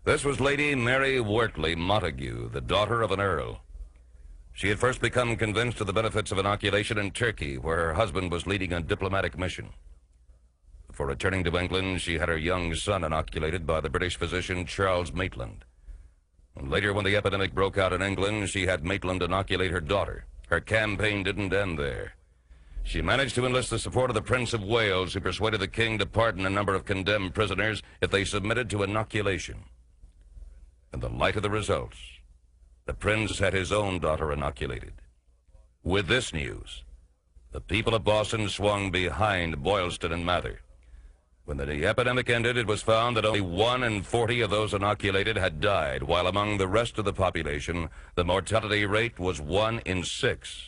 This was Lady Mary Wortley Montague, the daughter of an earl. She had first become convinced of the benefits of inoculation in Turkey, where her husband was leading a diplomatic mission. Before returning to England, she had her young son inoculated by the British physician Charles Maitland. And later, when the epidemic broke out in England, she had Maitland inoculate her daughter. Her campaign didn't end there. She managed to enlist the support of the Prince of Wales, who persuaded the king to pardon a number of condemned prisoners if they submitted to inoculation. In the light of the results, the prince had his own daughter inoculated. With this news, the people of Boston swung behind Boylston and Mather. When the epidemic ended, it was found that only 1 in 40 of those inoculated had died, while among the rest of the population, the mortality rate was 1 in 6.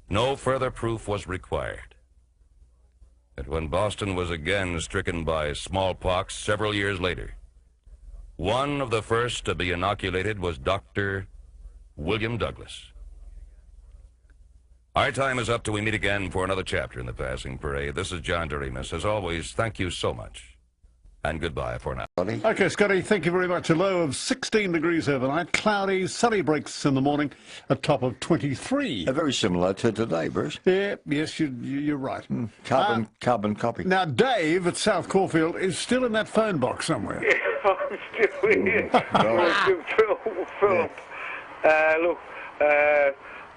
No further proof was required. And when Boston was again stricken by smallpox several years later, one of the first to be inoculated was Dr. William Douglas. Our time is up till we meet again for another chapter in the Passing Parade. This is John Doremus. As always, thank you so much. And goodbye for now. Okay, Scotty, thank you very much. A low of 16 degrees overnight, cloudy, sunny breaks in the morning, a top of 23. Very similar to today, Bruce. Yeah, yes, you're right. Carbon copy. Now, Dave at South Caulfield is still in that phone box somewhere. Yeah, I'm still here. Philip. Look,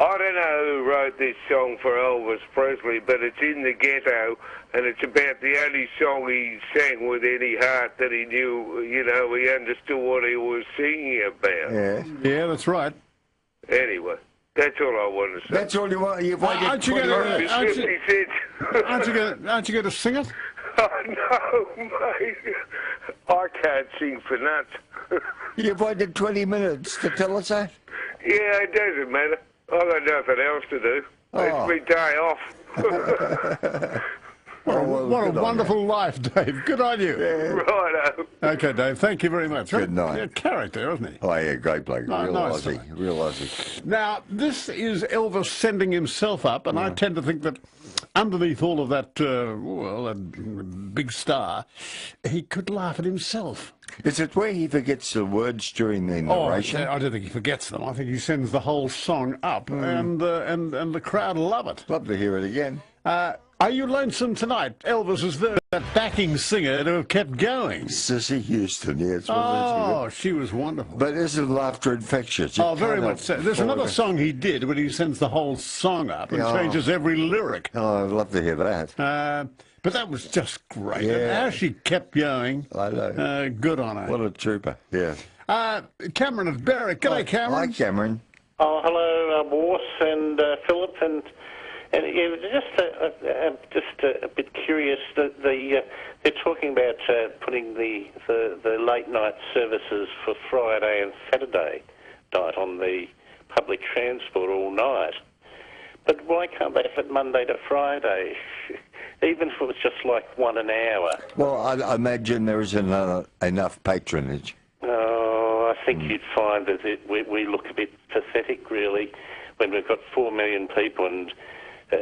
I don't know who wrote this song for Elvis Presley, but it's in the ghetto, and it's about the only song he sang with any heart that he knew, you know, he understood what he was singing about. Yeah, that's right. Anyway, That's all I want to say. That's all you want? You've waited Aren't you 20 going minutes. to... 50 cents. Aren't you going to sing it? Oh, no, mate. I can't sing for nuts. You've waited 20 minutes to tell us that? Yeah, it doesn't matter. I've got nothing else to do. Oh. It's my day off. What a wonderful life, Dave. Good on you. Righto. Okay, Dave, thank you very much. Good night. Yeah, character, isn't he? Oh, yeah, great bloke. Real nice Aussie. Real Aussie. Now, this is Elvis sending himself up, and I tend to think that underneath all of that, that big star, he could laugh at himself. Is it where he forgets the words during the narration? I don't think he forgets them. I think he sends the whole song up, and the crowd love it. Love to hear it again. Are you lonesome tonight? Elvis is there, that backing singer to have kept going. Sissy Houston, yes. Oh, she was wonderful. But isn't laughter infectious? Oh, very much so. There's another song he did when he sends the whole song up and changes every lyric. Oh, I'd love to hear that. But that was just great. Yeah. And how she kept going. I know. Good on her. What a trooper, yeah. Cameron at Berwick. G'day, Cameron. Hi, Cameron. Oh, hello, Morse and Philip, and just a bit curious that they're talking about putting the late night services for Friday and Saturday night on the public transport all night. But why can't they have it Monday to Friday, even if it was just like 1 an hour? Well, I imagine there isn't enough patronage. Oh, I think you'd find that we look a bit pathetic, really, when we've got 4 million people and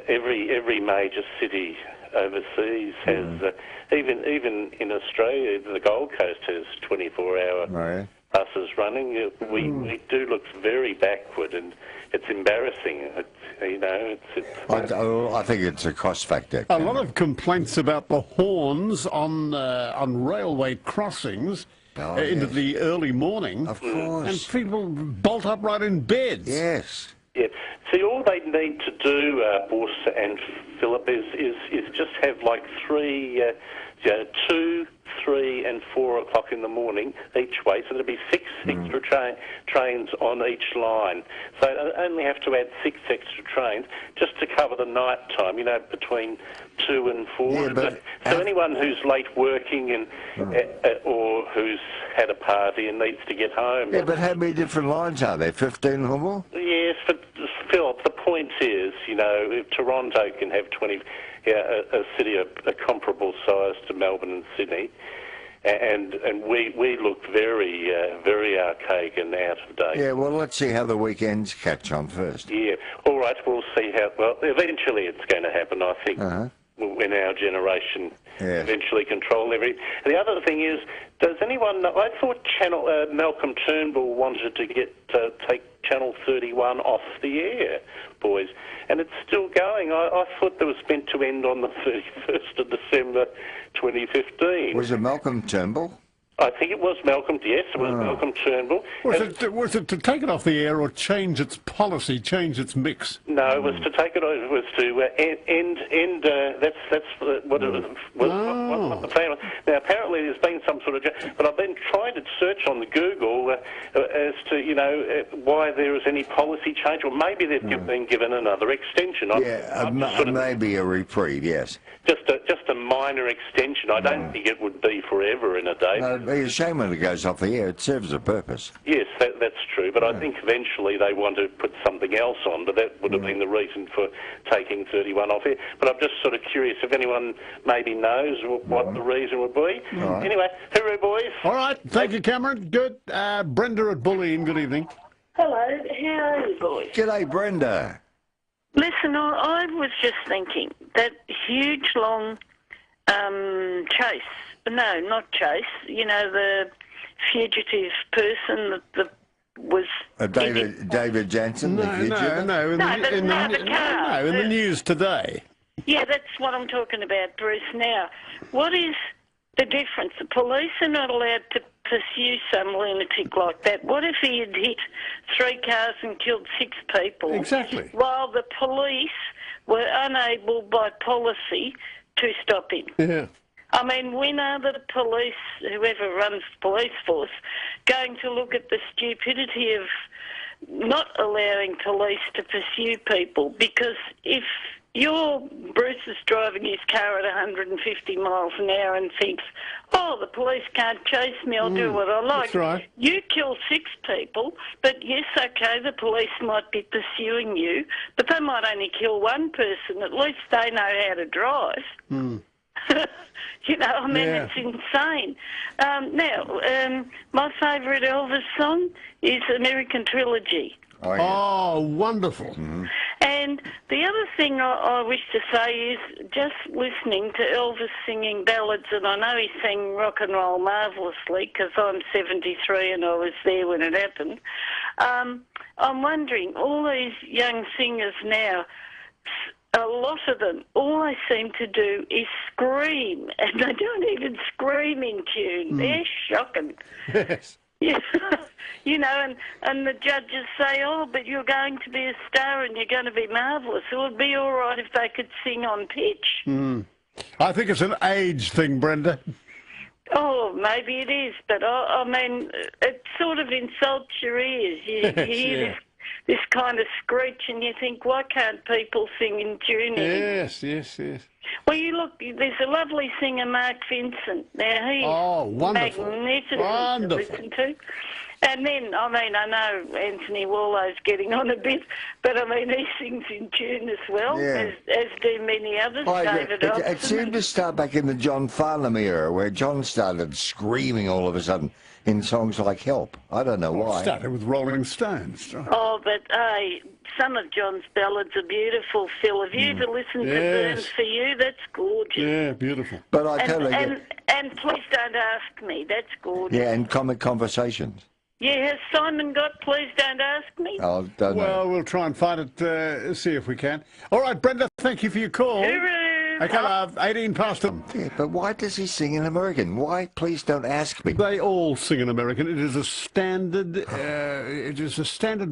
every major city overseas has, even in Australia, the Gold Coast has 24-hour buses running. We do look very backward, and it's embarrassing. I think it's a cost factor. A lot of complaints about the horns on railway crossings into the early morning. Of course. And people bolt upright in beds. Yes. Yeah. See, all they need to do, Boss and Philip, is just have like 2, 3 and 4 o'clock in the morning each way, so there'll be 6 extra trains on each line. So I only have to add 6 extra trains just to cover the night time, between 2 and 4. Yeah, so anyone who's late working and or who's had a party and needs to get home. Yeah, but how many different lines are there? 15 or more? Yes, but Philip, the point is, if Toronto can have 20, a city a comparable size to Melbourne and Sydney, and we look very very archaic and out of date. Yeah, well, let's see how the weekends catch on first. Yeah, all right, we'll see how. Well, eventually it's going to happen, I think. When our generation eventually control everything. And the other thing is, does anyone know? I thought Malcolm Turnbull wanted to take Channel 31 off the air, boys, and it's still going. I thought that was meant to end on the 31st of December 2015. Was it Malcolm Turnbull? I think it was Malcolm. Yes, it was Malcolm Turnbull. Was it to take it off the air or change its policy, change its mix? No, it was to take it over. It was to end. That's what it was. What the plan was. Now, apparently, there's been some sort of. But I've been trying to search on the Google as to why there is any policy change, or maybe they've been given another extension. Maybe a reprieve. Yes. Just a minor extension. I don't think it would be forever in a day. No, it'd be a shame when it goes off the air. It serves a purpose. Yes, that's true. But I think eventually they want to put something else on. But that would have been the reason for taking 31 off air. But I'm just sort of curious if anyone maybe knows what the reason would be. Anyway, hooroo, boys. All right. Thank you, Cameron. Good. Brenda at Bulleen. Good evening. Hello. How are you, boys? G'day, Brenda. Listen, I was just thinking that huge long chase. No, not chase. The fugitive person that was David Jansen, the fugitive. No, in the news today. Yeah, that's what I'm talking about, Bruce. Now, what is the difference? The police are not allowed to pursue some lunatic like that. What if he had hit 3 cars and killed 6 people? Exactly. While the police were unable by policy to stop him. Yeah. I mean, when are the police, whoever runs the police force, going to look at the stupidity of not allowing police to pursue people, because if Bruce is driving his car at 150 miles an hour and thinks, oh, the police can't chase me, I'll do what I like. That's right. You kill 6 people, but yes, okay, the police might be pursuing you, but they might only kill 1 person. At least they know how to drive. You know, I mean, it's insane. Now, my favourite Elvis song is American Trilogy. Oh, wonderful. And the other thing I wish to say is just listening to Elvis singing ballads, and I know he sang rock and roll marvellously because I'm 73 and I was there when it happened. I'm wondering, all these young singers now, a lot of them, all they seem to do is scream, and they don't even scream in tune. They're shocking. Yes. Yeah. You know, and the judges say, oh, but you're going to be a star and you're going to be marvellous. It would be all right if they could sing on pitch. I think it's an age thing, Brenda. Oh, maybe it is, but I mean, it sort of insults your ears. You hear this kind of screech and you think, why can't people sing in tune anymore? Yes. Well, you look, there's a lovely singer, Mark Vincent. Now, he's wonderful. magnificent to listen to. And then, I mean, I know Anthony Warlow's getting on a bit, but I mean, he sings in tune as well, as do many others. David It seemed to start back in the John Farnham era, where John started screaming all of a sudden in songs like Help. I don't know why. Started with Rolling Stones. Right? Oh, but some of John's ballads are beautiful, Phil. Have you ever listened to Burns for You? That's gorgeous. Yeah, beautiful. But I tell you... And Please Don't Ask Me. That's gorgeous. Yeah, and Comic Conversations. Yeah, has Simon got Please Don't Ask Me? Oh, don't know. Well, we'll try and find it, see if we can. All right, Brenda, thank you for your call. Okay, love, 18 past them. Yeah, but why does he sing in American? Why? Please don't ask me. They all sing in American. It is a standard.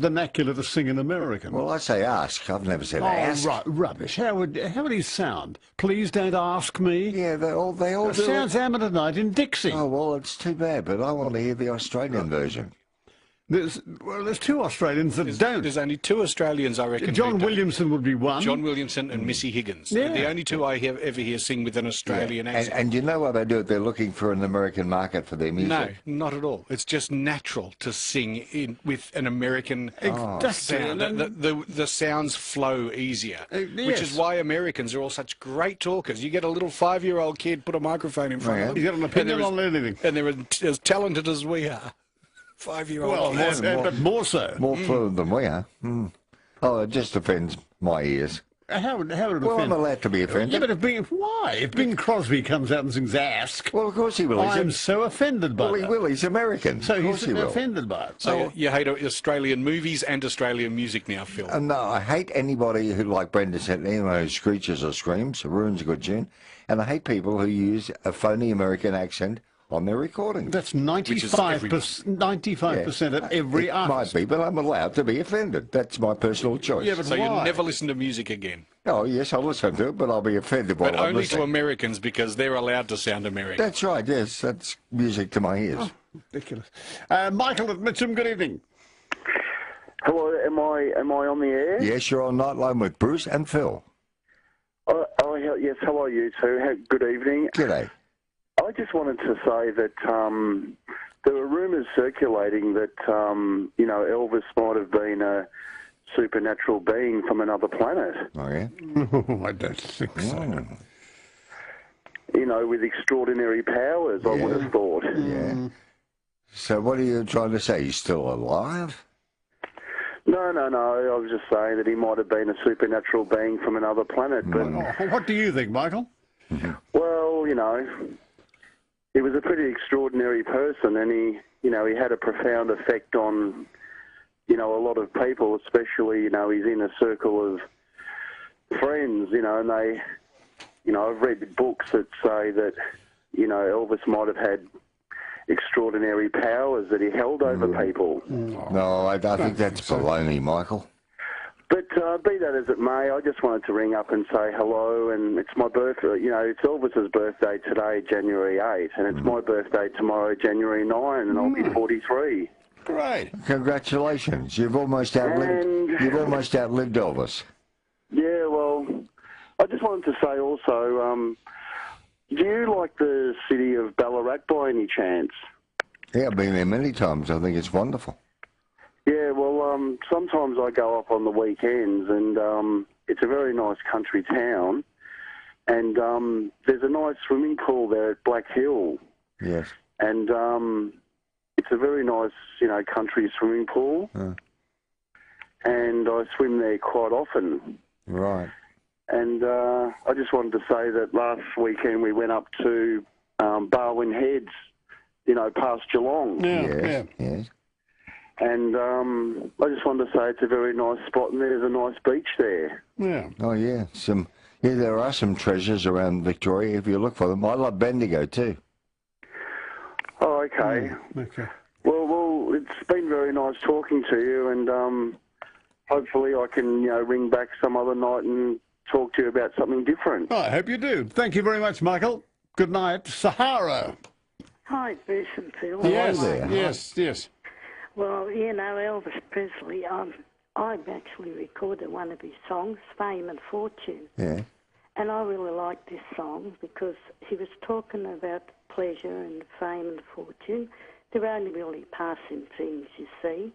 Vernacular to sing in American. Well, I say ask. I've never said ask. Right, rubbish. How would he sound? Please don't ask me. Yeah, they all do. Sounds Amateur Night in Dixie. Oh well, it's too bad. But I want to hear the Australian version. There's 2 Australians that don't. There's only 2 Australians, I reckon. John Williamson would be one. John Williamson and Missy Higgins. Yeah. The only 2 I ever hear sing with an Australian accent. And you know why they do it? They're looking for an American market for their music. No, not at all. It's just natural to sing with an American sound. The sounds flow easier, which is why Americans are all such great talkers. You get a little 5-year-old kid, put a microphone in front of him. He's got an opinion on anything. And they're as talented as we are. 5-year-old. Well, but more so. More fluent than we are. Oh, it just offends my ears. How would it offend? Well, I'm allowed to be offended. Yeah, but why? If Bing Crosby comes out and sings Ask... Well, of course he will. I'm so offended by that. Well, he will. He's American. So he's offended by it. So you hate Australian movies and Australian music now, Phil? No, I hate anybody who, like Brenda said, anyone who screeches or screams, ruins a good tune. And I hate people who use a phony American accent on their recording. That's 95% of every artist. Might be, but I'm allowed to be offended. That's my personal choice. Yeah, but so why? you'll never listen to music again? Oh, yes, I'll listen to it, but I'll be offended by it. But only to Americans, because they're allowed to sound American. That's right, yes. That's music to my ears. Oh, ridiculous. Michael at Mitcham, good evening. Hello, am I on the air? Yes, you're on Nightline with Bruce and Phil. Yes, hello, you two. Good evening. G'day. I just wanted to say that there were rumours circulating that, Elvis might have been a supernatural being from another planet. Oh, yeah? I don't think so. With extraordinary powers, I would have thought. Yeah. So what are you trying to say? He's still alive? No. I was just saying that he might have been a supernatural being from another planet. But what do you think, Michael? Well, he was a pretty extraordinary person, and he had a profound effect on, a lot of people, especially, his inner circle of friends, and they, I've read books that say that, Elvis might have had extraordinary powers that he held over people. No, I think that's baloney, Michael. But be that as it may, I just wanted to ring up and say hello, and it's my birthday, it's Elvis's birthday today, January 8, and it's my birthday tomorrow, January 9, and I'll be 43. Great. Congratulations. You've almost outlived Elvis. Yeah, well, I just wanted to say also, do you like the city of Ballarat by any chance? Yeah, I've been there many times. I think it's wonderful. Yeah, well, sometimes I go up on the weekends, and it's a very nice country town, and there's a nice swimming pool there at Black Hill. Yes. And it's a very nice, country swimming pool, and I swim there quite often. Right. And I just wanted to say that last weekend we went up to Barwon Heads, past Geelong. Yes. And I just wanted to say it's a very nice spot, and there's a nice beach there. Yeah. Oh, yeah. There are some treasures around Victoria if you look for them. I love Bendigo too. Oh, okay. Okay. Well, it's been very nice talking to you, and hopefully I can, ring back some other night and talk to you about something different. I hope you do. Thank you very much, Michael. Good night. Sahara. Hi, Bruce and Phil. Yes. Well, Elvis Presley, I've actually recorded one of his songs, Fame and Fortune. Yeah. And I really like this song because he was talking about pleasure and fame and fortune. They're only really passing things, you see.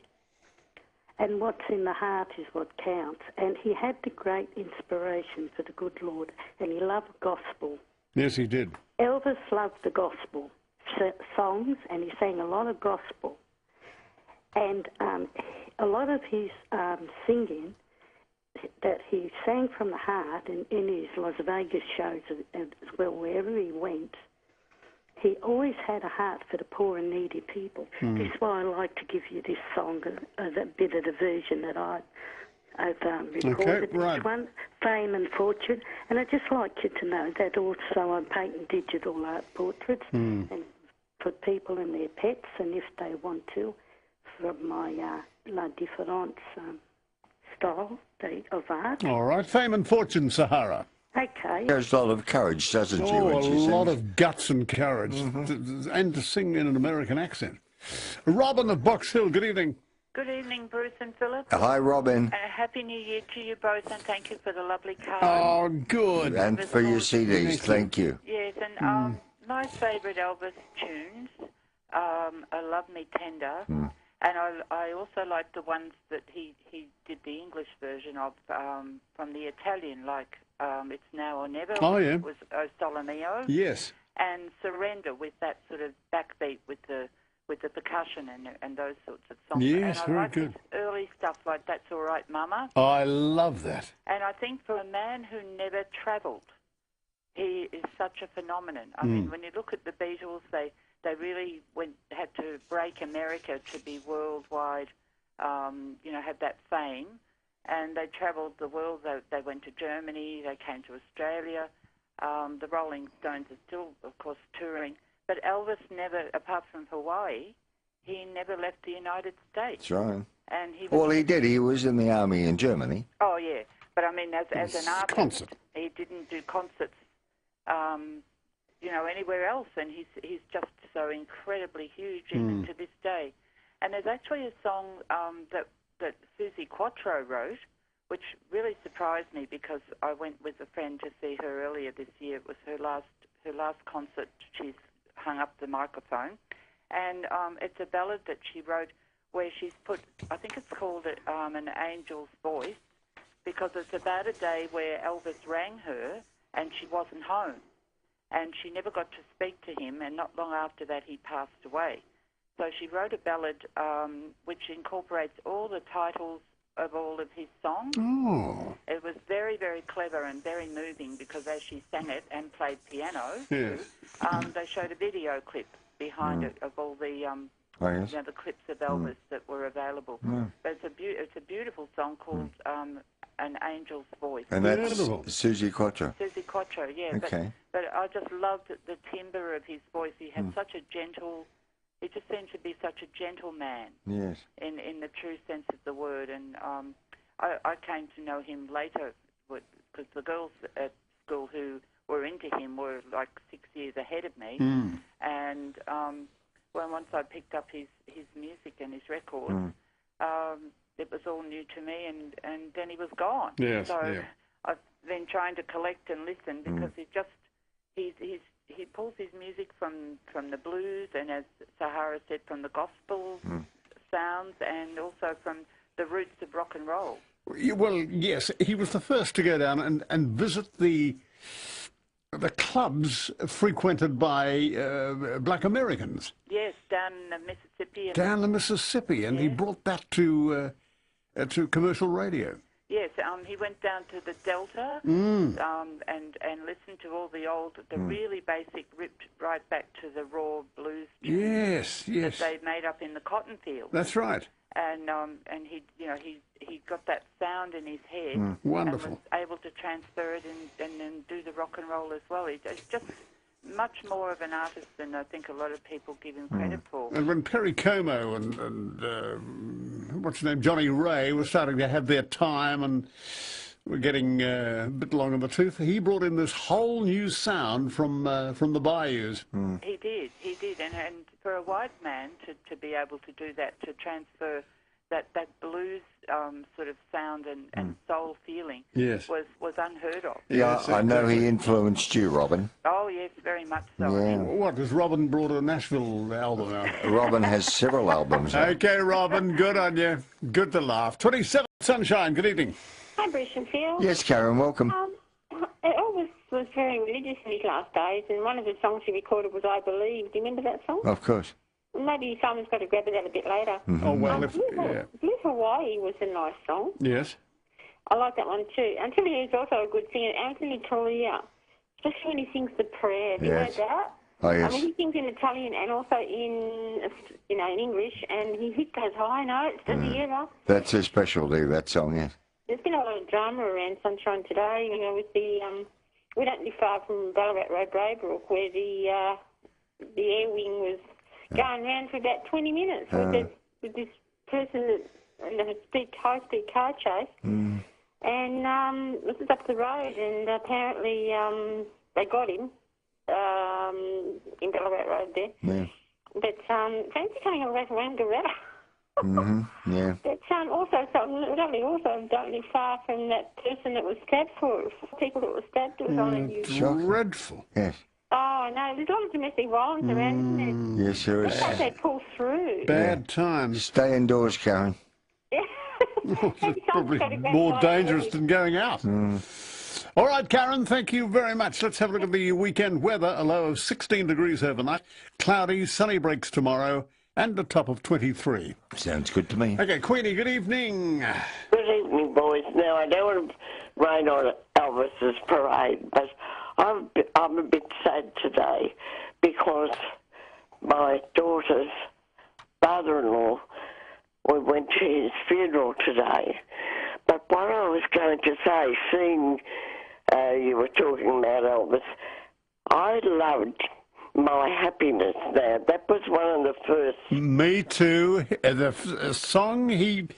And what's in the heart is what counts. And he had the great inspiration for the good Lord, and he loved gospel. Yes, he did. Elvis loved the gospel songs, and he sang a lot of gospel. And a lot of his singing that he sang from the heart, and in his Las Vegas shows as well, wherever he went, he always had a heart for the poor and needy people. That's why I like to give you this song, a bit of the version that I've recorded. This one, Fame and Fortune. And I'd just like you to know that also I'm painting digital art portraits and for people and their pets, and if they want to, from my La Difference style of art. All right. Fame and Fortune, Sahara. Okay. There's a lot of courage, doesn't she? Oh, when she a lot sings? of guts and courage, and to sing in an American accent. Robin of Box Hill, good evening. Good evening, Bruce and Philip. Hi, Robin. Happy New Year to you both, and thank you for the lovely card. Oh, good. And for your CDs, thank you. Yes, and my favourite Elvis tunes, I Love Me Tender, and I also like the ones that he did the English version of from the Italian, like It's Now or Never. Oh, yeah. Was O Sole Mio. Yes. And Surrender with that sort of backbeat with the percussion and those sorts of songs. Yes, and I very like good. his early stuff like That's All Right, Mama. I love that. And I think for a man who never travelled, he is such a phenomenon. I mean, when you look at the Beatles, they really had to break America to be worldwide, have that fame. And they travelled the world. They went to Germany. They came to Australia. The Rolling Stones are still, of course, touring. But Elvis never, apart from Hawaii, he never left the United States. That's right. And he did. He was in the army in Germany. Oh, yeah. But, I mean, as an artist, he didn't do concerts, anywhere else. And he's just so incredibly huge even to this day. And there's actually a song that Susie Quatro wrote, which really surprised me because I went with a friend to see her earlier this year. It was her last concert. She's hung up the microphone, and it's a ballad that she wrote where she's put, I think it's called An Angel's Voice, because it's about a day where Elvis rang her and she wasn't home, and she never got to speak to him, and not long after that he passed away. So she wrote a ballad which incorporates all the titles of all of his songs. Oh. It was very, very clever and very moving because as she sang it and played piano, yes. They showed a video clip behind it of all the the clips of Elvis that were available. But it's a beautiful song called An Angel's Voice. And that's Susie Quatro. Susie Quatro, yeah. Okay. But I just loved the timbre of his voice. He had such a gentle. He just seemed to be such a gentle man. Yes. In the true sense of the word, and I came to know him later because the girls at school who were into him were like 6 years ahead of me, and well, once I picked up his music and his records, it was all new to me, and then he was gone. Yes, so yeah. I've been trying to collect and listen because he pulls his music from the blues and, as Sahara said, from the gospel sounds, and also from the roots of rock and roll. Well, yes, he was the first to go down and visit the clubs frequented by black Americans. Yes, down the Mississippi. Down the Mississippi, and he brought that to commercial radio. Yes, he went down to the Delta and listened to all the really basic, ripped right back to the raw blues tunes that they made up in the cotton fields. That's right. And he got that sound in his head. Wonderful. And was able to transfer it and then do the rock and roll as well. He's just much more of an artist than I think a lot of people give him credit for. And when Perry Como and what's his name, Johnny Ray, were starting to have their time and were getting a bit long in the tooth, he brought in this whole new sound from the bayous. He did, and for a white man to be able to do that, to transfer that blues sort of sound and soul feeling was unheard of. Yeah, I know he influenced you, Robin. Oh, yes, very much so. Yeah. What, has Robin brought a Nashville album out? Robin has several albums out. Okay, Robin, good on you. Good to laugh. 27 Sunshine, good evening. Hi, Bruce and Phil. Yes, Karen, welcome. Elvis was very religious in his last days, and one of the songs he recorded was I Believe. Do you remember that song? Of course. Maybe Simon's got to grab it out a bit later. Oh, well, Blue Hawaii was a nice song. Yes. I like that one too. Until he is also a good singer, Anthony Talia, especially when he sings the prayer. Have you heard that? Oh, yes. I mean, he sings in Italian and also in English, and he hits those high notes. Does he ever? That's his specialty, that song, yes. There's been a lot of drama around Sunshine today, with the, we don't live far from Ballarat Road, Braybrook, where the air wing was going around for about 20 minutes with this person that had a high-speed car chase. And this is up the road, and apparently they got him in Ballarat Road there. Yeah. But fancy coming all the way from Wangaratta. Yeah. But also don't live far from that person that was stabbed people that were stabbed. It was on the news. Dreadful. Yes. Oh, no, there's a lot of domestic violence around, isn't there? Yes, there is. It's like they pull through. Bad times. Stay indoors, Karen. Yeah. It's probably more dangerous than going out. All right, Karen, thank you very much. Let's have a look at the weekend weather. A low of 16 degrees overnight. Cloudy, sunny breaks tomorrow, and a top of 23. Sounds good to me. Okay, Queenie, good evening. Good evening, boys. Now, I don't want to rain on Elvis's parade, but I'm a bit sad today because my daughter's father-in-law, we went to his funeral today. But what I was going to say, seeing you were talking about Elvis, I loved My Happiness Now. That was one of the first. Me too. The song he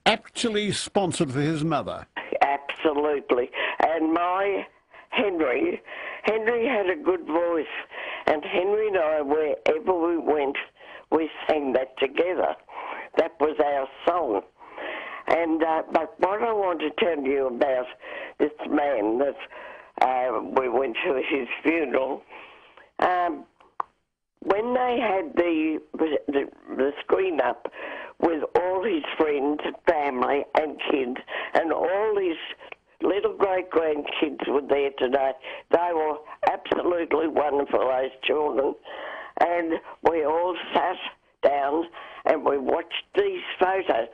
actually sponsored for his mother. Absolutely. And my Henry had a good voice. And Henry and I, wherever we went, we sang that together. That was our song. And but what I want to tell you about this man that we went to his funeral, when they had the screen up with all his friends, family and kids, and all his little great-grandkids were there today, they were absolutely wonderful, those children. And we all sat down and we watched these photos.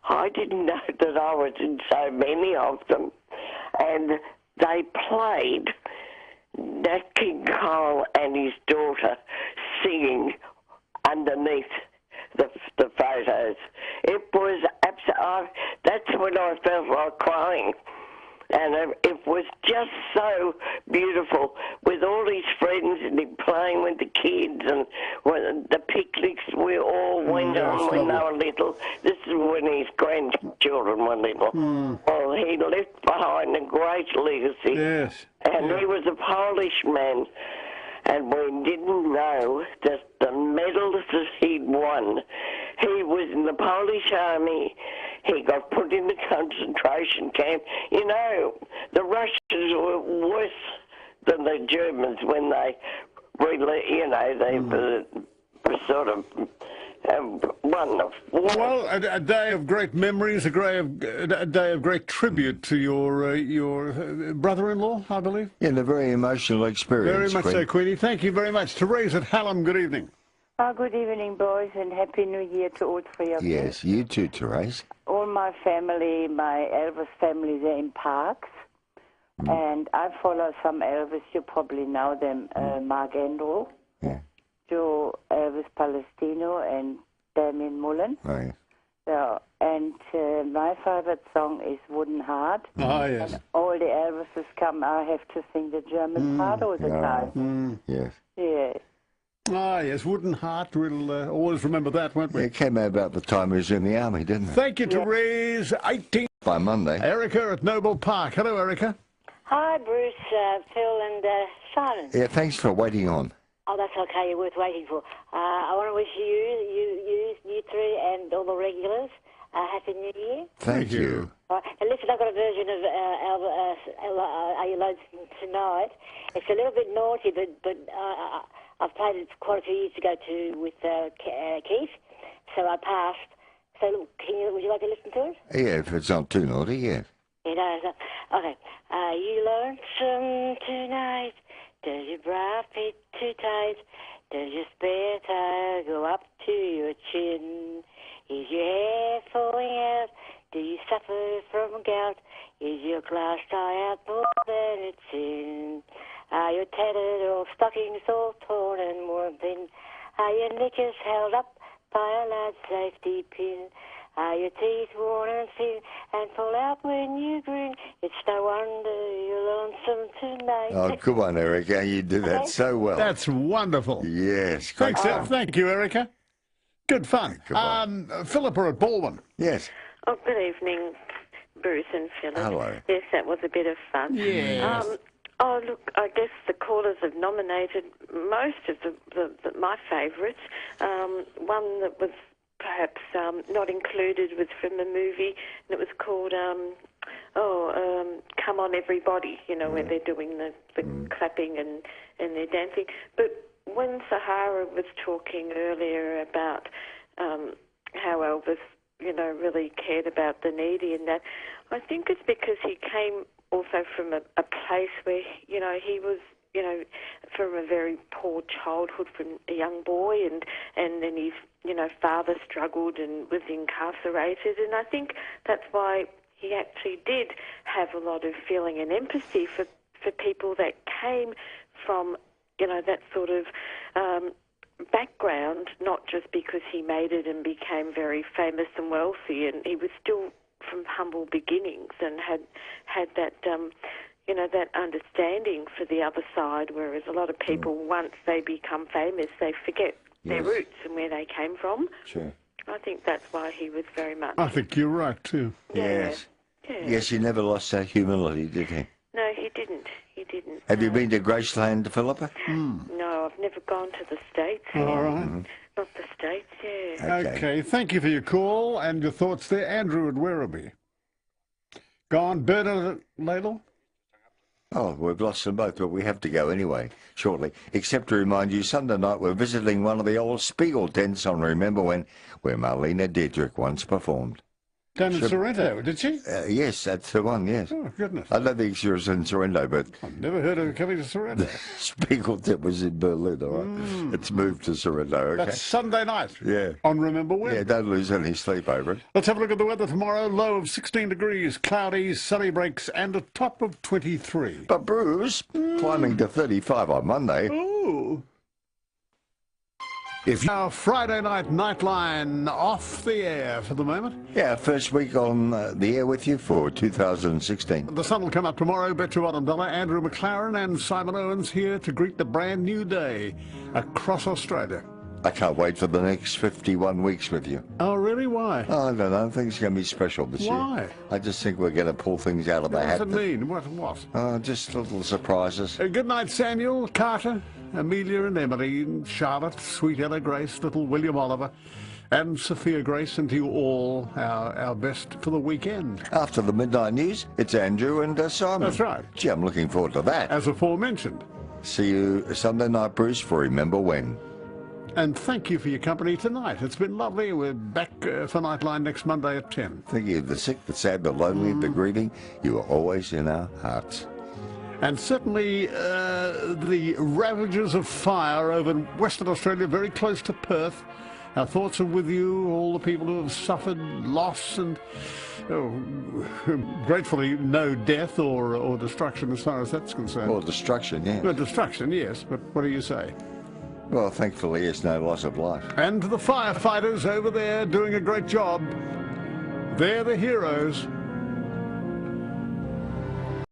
I didn't know that I was in so many of them. And they played Nat King Cole and his daughter singing underneath the photos. It was absolutely, that's when I felt like crying. And it was just so beautiful with all his friends and him playing with the kids and the picnics we all went on when they were little. This is when his grandchildren were little. Well, he left behind a great legacy. Yes. And he was a Polish man. and we didn't know that the medals that he'd won, he was in the Polish Army. He got put in the concentration camp. You know, the Russians were worse than the Germans when they really, you know, they were sort of wonderful. Well, a day of great memories, a day of great tribute to your brother-in-law, I believe. Yeah, a very emotional experience. Very much so, Queenie. Thank you very much. Therese at Hallam, good evening. Good evening, boys, and Happy New Year to all three of you. Yes, you too, Therese. All my family, my Elvis family, they're in Parks. And I follow some Elvis, you probably know them, Mark Andrew, Joe Elvis Palestino, and Damien Mullen. Right. So, and my favourite song is Wooden Heart. Ah, yes. And all the Elvises come, I have to sing the German part all the time. Yes. Yeah. Ah, yes, Wooden Heart. We'll always remember that, won't we? It came out about the time he was in the army, didn't it? Thank you, Therese. 18 by Monday. Erica at Noble Park. Hello, Erica. Hi, Bruce, Phil, and Simon. Yeah, thanks for waiting on. Oh, that's okay. You're worth waiting for. I want to wish you three, and all the regulars a Happy New Year. Thank you. And listen, I've got a version of Are You Lonesome Tonight? It's a little bit naughty, but I've played it quite a few years ago with Keith, so I passed. So, look, would you like to listen to it? Yeah, if it's not too naughty, yeah. You know, okay. Are you lonesome tonight? Does your bra fit too tight? Does your spare tire go up to your chin? Is your hair falling out? Do you suffer from gout? Is your glass tie out more than it's in? Are your tattered old stockings all torn and worn thin? Are your knickers held up by a large safety pin? Are your teeth worn and thin and fall out when you grin? It's no wonder you're lonesome tonight. Oh, good one, Erica. You do that so well. That's wonderful. Yes. Thanks, thank you, Erica. Good fun. Philippa at Baldwin. Yes. Oh, good evening, Bruce and Philip. Hello. Yes, that was a bit of fun. Yes. Oh, look, I guess the callers have nominated most of my favourites. One that was perhaps not included was from a movie, and it was called Come On Everybody, you know, where they're doing the clapping and they're dancing. But when Sahara was talking earlier about how Elvis, you know, really cared about the needy and that, I think it's because he came also from a place where, you know, he was, you know, from a very poor childhood, from a young boy, and then his, you know, father struggled and was incarcerated, and I think that's why he actually did have a lot of feeling and empathy for people that came from, you know, that sort of background, not just because he made it and became very famous and wealthy, and he was still from humble beginnings and had that you know, that understanding for the other side, whereas a lot of people, once they become famous, they forget their roots and where they came from. Sure. I think that's why he was very much... I think you're right, too. Yes. Yeah. Yes, he never lost that humility, did he? No, he didn't. He didn't. Have you been to Graceland, Philippa? No, I've never gone to the States. All right. Not the States, yeah. Okay, thank you for your call and your thoughts there. Andrew at Werribee. Gone. Bernard at Ladle? Oh, we've lost them both, but we have to go anyway, shortly. Except to remind you, Sunday night we're visiting one of the old Spiegel tents on Remember When, where Marlene Dietrich once performed. Down in Sorrento, did she? Yes, that's the one, yes. Oh, goodness. I don't think she was in Sorrento, but... I've never heard of her coming to Sorrento. The Spiegel tent was in Berlin, all right? It's moved to Sorrento, okay? That's Sunday night. Yeah. On Remember When. Yeah, don't lose any sleep over it. Let's have a look at the weather tomorrow. Low of 16 degrees, cloudy, sunny breaks, and a top of 23. But Bruce, climbing to 35 on Monday. Ooh. If our Friday night Nightline off the air for the moment. Yeah, first week on the air with you for 2016. The sun will come up tomorrow. Betcha Bottom-Dollar, Andrew McLaren and Simon Owens here to greet the brand new day across Australia. I can't wait for the next 51 weeks with you. Oh, really? Why? Oh, I don't know. I think it's going to be special this year. Why? I just think we're going to pull things out of the hat. What does it mean? What? Just little surprises. Good night, Samuel, Carter. Amelia and Emily, and Charlotte, sweet Ella Grace, little William Oliver, and Sophia Grace, and to you all our best for the weekend. After the midnight news, it's Andrew and Simon. That's right. Gee, I'm looking forward to that. As aforementioned. See you Sunday night, Bruce, for Remember When. And thank you for your company tonight. It's been lovely. We're back for Nightline next Monday at 10. Thank you. The sick, the sad, the lonely, the grieving, you are always in our hearts. And certainly the ravages of fire over in Western Australia, very close to Perth. Our thoughts are with you, all the people who have suffered loss and gratefully no death or destruction as far as that's concerned. Or destruction, yeah. Well, destruction, yes, but what do you say? Well, thankfully, it's no loss of life. And the firefighters over there doing a great job. They're the heroes.